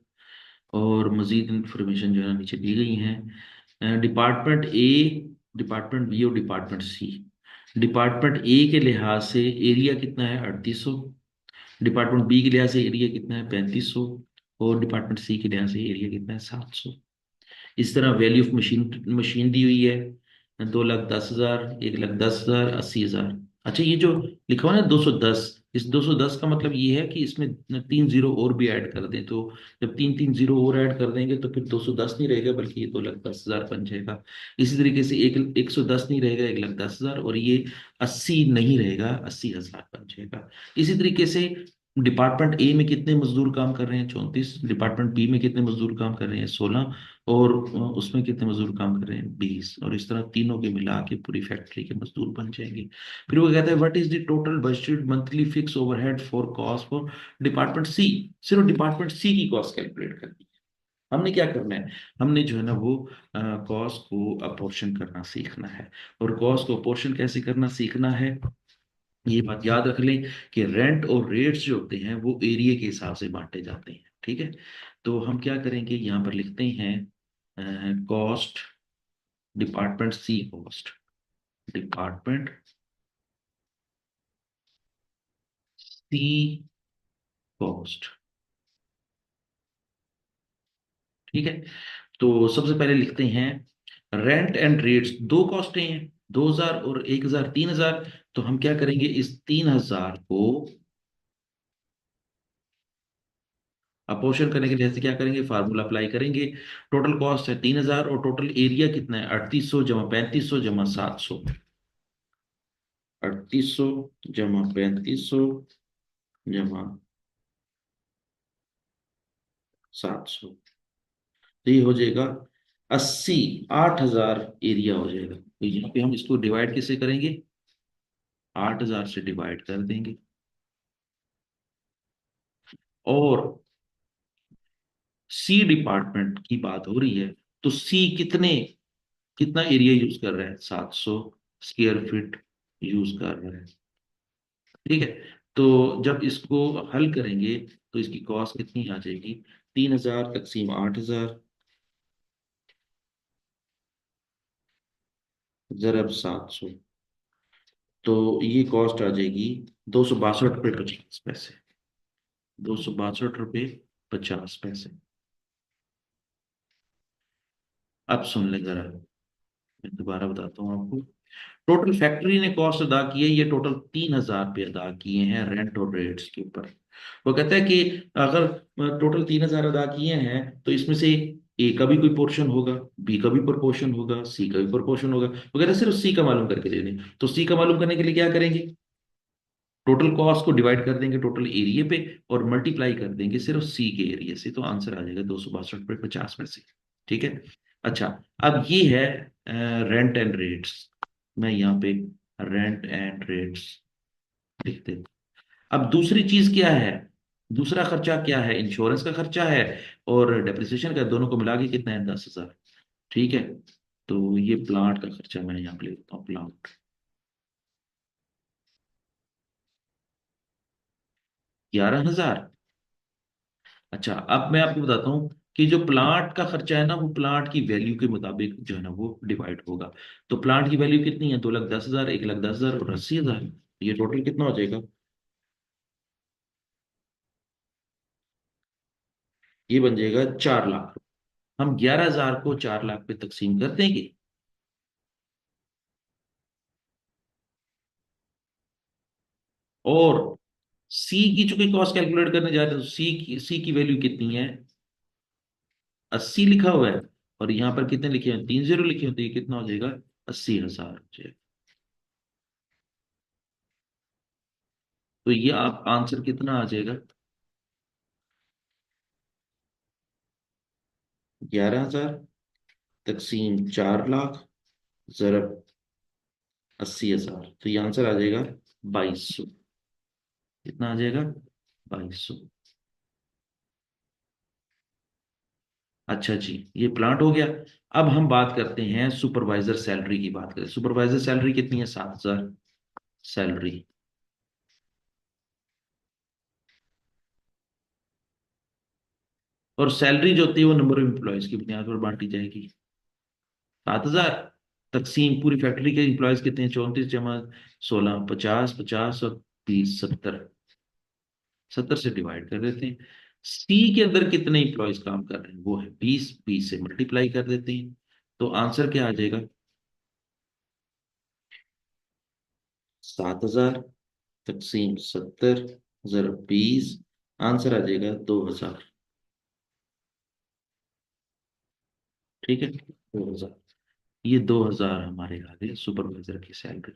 और मजीद इंफॉर्मेशन जो है ना नीचे दी गई हैं। डिपार्टमेंट ए, डिपार्टमेंट बी और डिपार्टमेंट सी। डिपार्टमेंट ए के लिहाज से एरिया कितना है 3800। डिपार्टमेंट बी के लिहाज से एरिया कितना है 3500। और डिपार्टमेंट सी के लिहाज से एरिया कितना है 700। इस तरह वैल्यू ऑफ मशीन मशीन दी हुई है 2,10,000, 1,10,000, 80,000। अच्छा ये जो लिखा हुआ है ना 210, इस 210 का मतलब ये है कि इसमें 3 जीरो और भी ऐड कर दें, तो जब तीन तीन जीरो और ऐड कर देंगे तो फिर 210 नहीं रहेगा बल्कि ये 2,10,000 बन जाएगा। इसी तरीके से 110 नहीं रहेगा, 1,10,000, और ये 80 नहीं रहेगा, 80,000 बन जाएगा। इसी तरीके से डिपार्टमेंट ए में कितने मजदूर काम कर रहे हैं 34, डिपार्टमेंट बी में कितने मजदूर काम कर रहे हैं 16, और उसमें कितने मजदूर काम कर रहे हैं 20, और इस तरह तीनों के मिला के पूरी फैक्ट्री के मजदूर बन जाएंगे। फिर वो कहता है what is the total budgeted monthly fix overhead for cost for department C. सिर्फ डिपार्टमेंट सी की कॉस्ट कैलकुलेट करनी है। हमने क्या करना है, हमने जो है ना वो कॉस्ट को अपोर्शन करना सीखना है। और कॉस्ट को अपोर्शन कैसे करना सीखना है, ये बात याद रख लें कि रेंट और रेट्स जो होते हैं वो एरिया के हिसाब से बांटे जाते हैं, ठीक है। तो हम क्या करेंगे, यहाँ पर लिखते हैं cost, department C cost, department C cost, ठीक है। तो सबसे पहले लिखते हैं रेंट एंड रेट्स, दो कॉस्टें हैं 2,000 और 1,000, 3,000। तो हम क्या करेंगे, इस 3,000 को अपोर्शन करने के लिए जैसे क्या करेंगे, फार्मूला अप्लाई करेंगे। टोटल कॉस्ट है 3,000 और टोटल एरिया कितना है 3800 जमा 3500 जमा 700। 3800 जमा 3500 जमा 700, तो ये हो जाएगा 80, 8,000 एरिया हो जाएगा। तो यहाँ पे हम इसको डिवाइड किससे करेंगे, 8,000 से डिवाइड कर देंगे। और सी डिपार्टमेंट की बात हो रही है, तो सी कितना एरिया यूज कर रहा है, 700 स्क्वायर फीट यूज कर रहा है, ठीक है। तो जब इसको हल करेंगे तो इसकी कॉस्ट कितनी आ जाएगी, 3,000 तकसीम 8,000 ज़रब 700, तो ये कॉस्ट आ जाएगी 262 रुपये 50 पैसे। 262 रुपये 50 पैसे। अब सुन ले जरा, मैं दोबारा बताता हूँ आपको। टोटल फैक्ट्री ने कॉस्ट अदा की है, ये टोटल 3,000 रुपये अदा किए हैं रेंट और रेट्स के ऊपर। वो कहता है कि अगर टोटल 3,000 अदा किए हैं तो इसमें से ए का भी कोई पोर्शन होगा, बी का भी प्रोपोर्शन होगा, सी का भी प्रोपोर्शन होगा। वो कहता है सिर्फ सी का मालूम करके दे दें। तो सी का मालूम करने के लिए क्या करेंगे, टोटल कॉस्ट को डिवाइड कर देंगे टोटल एरिया पे और मल्टीप्लाई कर देंगे सिर्फ सी के एरिया से, तो आंसर आ जाएगा 262 रुपये 50 पैसे, ठीक है। अच्छा, अब ये है रेंट एंड रेट्स। मैं यहाँ पे रेंट एंड रेट्स लिख देता हूं। अब दूसरी चीज क्या है, दूसरा खर्चा क्या है, इंश्योरेंस का खर्चा है और डेप्रिसिएशन का, दोनों को मिला के कितना है 10,000, ठीक है। तो ये प्लांट का खर्चा मैं यहाँ पे लिख देता हूँ, प्लांट 11,000। अच्छा, अब मैं आपको बताता हूँ कि जो प्लांट का खर्चा है ना वो प्लांट की वैल्यू के मुताबिक जो है ना वो डिवाइड होगा। तो प्लांट की वैल्यू कितनी है, 2,10,000, 1,10,000 और 80,000। ये टोटल कितना हो जाएगा, ये बन जाएगा 4 लाख। हम 11,000 को 4 लाख पे तकसीम कर देंगे। और सी की चूंकि कॉस्ट कैलकुलेट करने जा रहे हैं तो सी की वैल्यू कितनी है, 80 लिखा हुआ है। और यहाँ पर कितने लिखे हैं, 3 जीरो लिखे हैं, तो ये कितना हो जाएगा, 80,000 हो जाएगा। तो ये आप आंसर कितना आ जाएगा? 11,000 तकसीम 4 लाख जरब 80,000, तो ये आंसर आ जाएगा 2200। कितना आ जाएगा? 2200। अच्छा जी, ये प्लांट हो गया। अब हम बात करते हैं सुपरवाइजर सैलरी की। बात करें सुपरवाइजर सैलरी कितनी है? 7,000 सैलरी। और सैलरी जो होती है वो नंबर ऑफ एम्प्लॉयज की बुनियाद पर बांटी जाएगी। 7,000 तकसीम पूरी फैक्ट्री के एम्प्लॉयज कितने हैं? 34 जमा 16, 50, 50 और 20, 70। 70 से डिवाइड कर देते हैं। सी के अंदर कितने एम्प्लॉयज काम कर रहे हैं? वो है 20, 20 से मल्टीप्लाई कर देते हैं। तो आंसर क्या आ जाएगा? 7,000 तकसीम 70 जरा 20, आंसर आ जाएगा 2,000। ठीक है, 2,000। ये 2,000 हमारे आ गए सुपरवाइजर की सैलरी।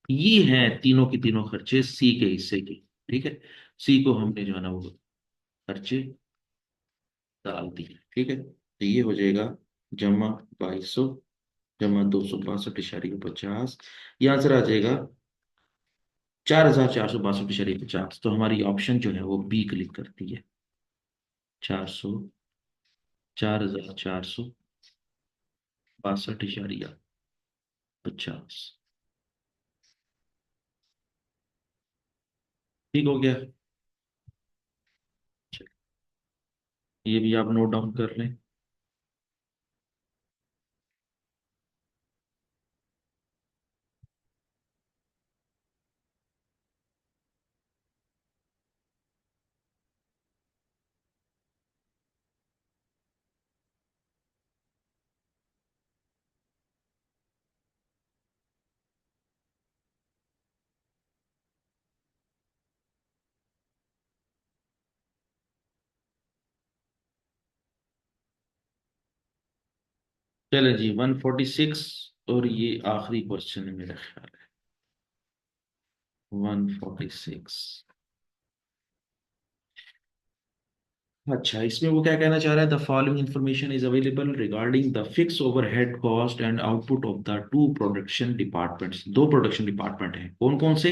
ये हैं तीनों की तीनों खर्चे सी के हिस्से की। ठीक है, सी को हमने जो है ना वो खर्चे डाल दिए। ठीक है, तो ये हो जाएगा जमा 2200 जमा 262.50, ये आंसर आ जाएगा 4,462.50। तो हमारी ऑप्शन जो है वो बी क्लिक करती है। 4,462.50। ठीक हो गया। चलिए, ये भी आप नोट डाउन कर लें। चले जी, 146। और ये आखिरी क्वेश्चन है मेरा ख्याल है। 146। अच्छा, इसमें वो क्या कहना चाह रहा है? The following information is available regarding the fix overhead cost and output of the two production departments. दो प्रोडक्शन डिपार्टमेंट हैं, कौन कौन से?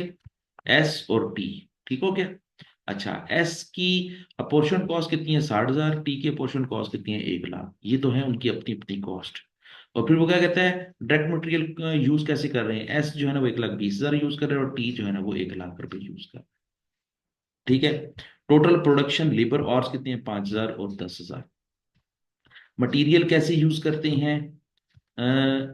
एस और टी। ठीक हो गया। अच्छा, एस की अपोर्शन कॉस्ट कितनी है? 60,000। टी की अपोर्शन कॉस्ट कितनी है? 1 लाख। ये तो है उनकी अपनी अपनी कॉस्ट। और फिर वो क्या कहता है, डायरेक्ट मटेरियल यूज कैसे कर रहे हैं? एस जो है ना वो 1,20,000 यूज कर रहे हैं और टी जो है ना वो 1 लाख रुपए यूज कर रहे हैं। ठीक है। टोटल प्रोडक्शन लेबर आवर्स कितने हैं? 5,000 और 10,000। मटेरियल कैसे यूज करते हैं?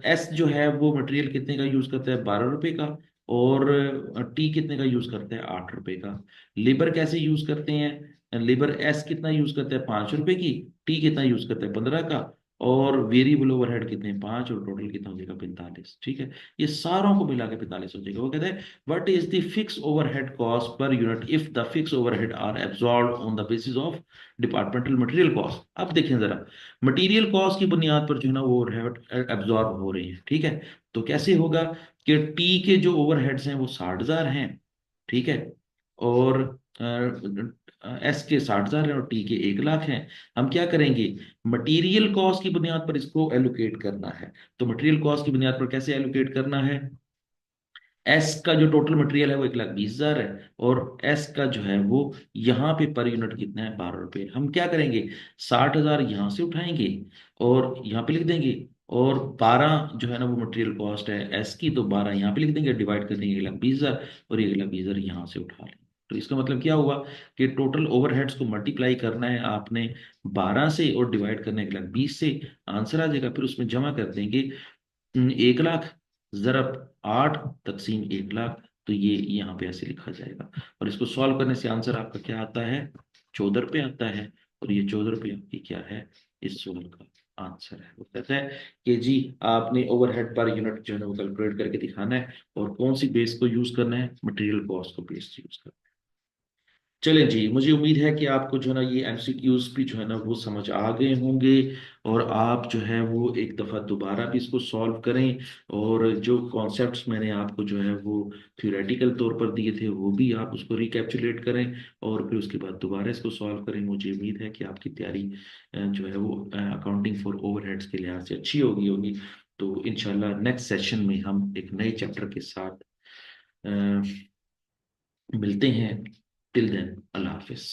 एस जो है वो मटेरियल कितने का यूज करता है? 12 रुपए का। और टी कितने का यूज करता है? 8 रुपए का। लेबर कैसे यूज करते हैं? लेबर एस कितना यूज करता है? 5 रुपए की। टी कितना यूज करता है? 15 का। और वेरिएबल ओवरहेड कितने हैं? 5। और टोटल कितना हो जाएगा? 45। ठीक है, ये सारों को मिला के 45 हो जाएगा। वो कहते हैं what is the fix overhead cost per unit if the fix overhead are absorbed on the basis of departmental material cost. अब देखें जरा, मटेरियल कॉस्ट की बुनियाद पर जो है ना वो ओवरहेड एब्जॉर्ब हो रही है। ठीक है, तो कैसे होगा कि टी के जो ओवरहेड्स हैं वो 60,000 हैं। ठीक है, और एस के 60,000 हैं और टी के 1 लाख हैं। हम क्या करेंगे? मटेरियल कॉस्ट की बुनियाद पर इसको एलोकेट करना है। तो मटेरियल कॉस्ट की बुनियाद पर कैसे एलोकेट करना है? एस का जो टोटल मटेरियल है वो 1,20,000 है। और एस का जो है वो यहाँ पे पर यूनिट कितना है? 12 रुपए। हम क्या करेंगे? 60,000 यहाँ से उठाएंगे और यहाँ पे लिख देंगे। और 12 जो है ना वो मटेरियल कॉस्ट है एस की, तो 12 यहाँ पे लिख देंगे, डिवाइड कर देंगे 1,20,000। और 1,20,000 यहाँ से उठा लेंगे। तो इसका मतलब क्या हुआ कि टोटल ओवरहेड्स को मल्टीप्लाई करना है आपने 12 से और डिवाइड करना है 1,20,000 से। आंसर आ जाएगा, फिर उसमें जमा कर देंगे 1 लाख जरब 8 तकसीम 1 लाख। तो ये यहाँ पे ऐसे लिखा जाएगा। और इसको सॉल्व करने से आंसर आपका क्या आता है? 14 रुपये आता है। और ये 14 रुपये आपकी क्या है? इस सवाल का आंसर है। वो कहता है कि जी आपने ओवरहेड पर यूनिट जो है ना वो कैलकुलेट करके दिखाना है। और कौन सी बेस को यूज करना है? मटेरियल कॉस्ट को बेस यूज करना है। चलें जी, मुझे उम्मीद है कि आपको जो है ना ये एमसीक्यूज भी जो है ना वो समझ आ गए होंगे, और आप जो है वो एक दफ़ा दोबारा भी इसको सॉल्व करें, और जो कॉन्सेप्ट्स मैंने आपको जो है वो थ्योरेटिकल तौर पर दिए थे वो भी आप उसको रिकैप्चुलेट करें, और फिर उसके बाद दोबारा इसको सॉल्व करें। मुझे उम्मीद है कि आपकी तैयारी जो है वो अकाउंटिंग फॉर ओवरहेड्स के लिहाज से अच्छी होगी। तो इंशाल्लाह नेक्स्ट सेशन में हम एक नए चैप्टर के साथ अ, मिलते हैं। टिल देन, अल्लाह हाफिज।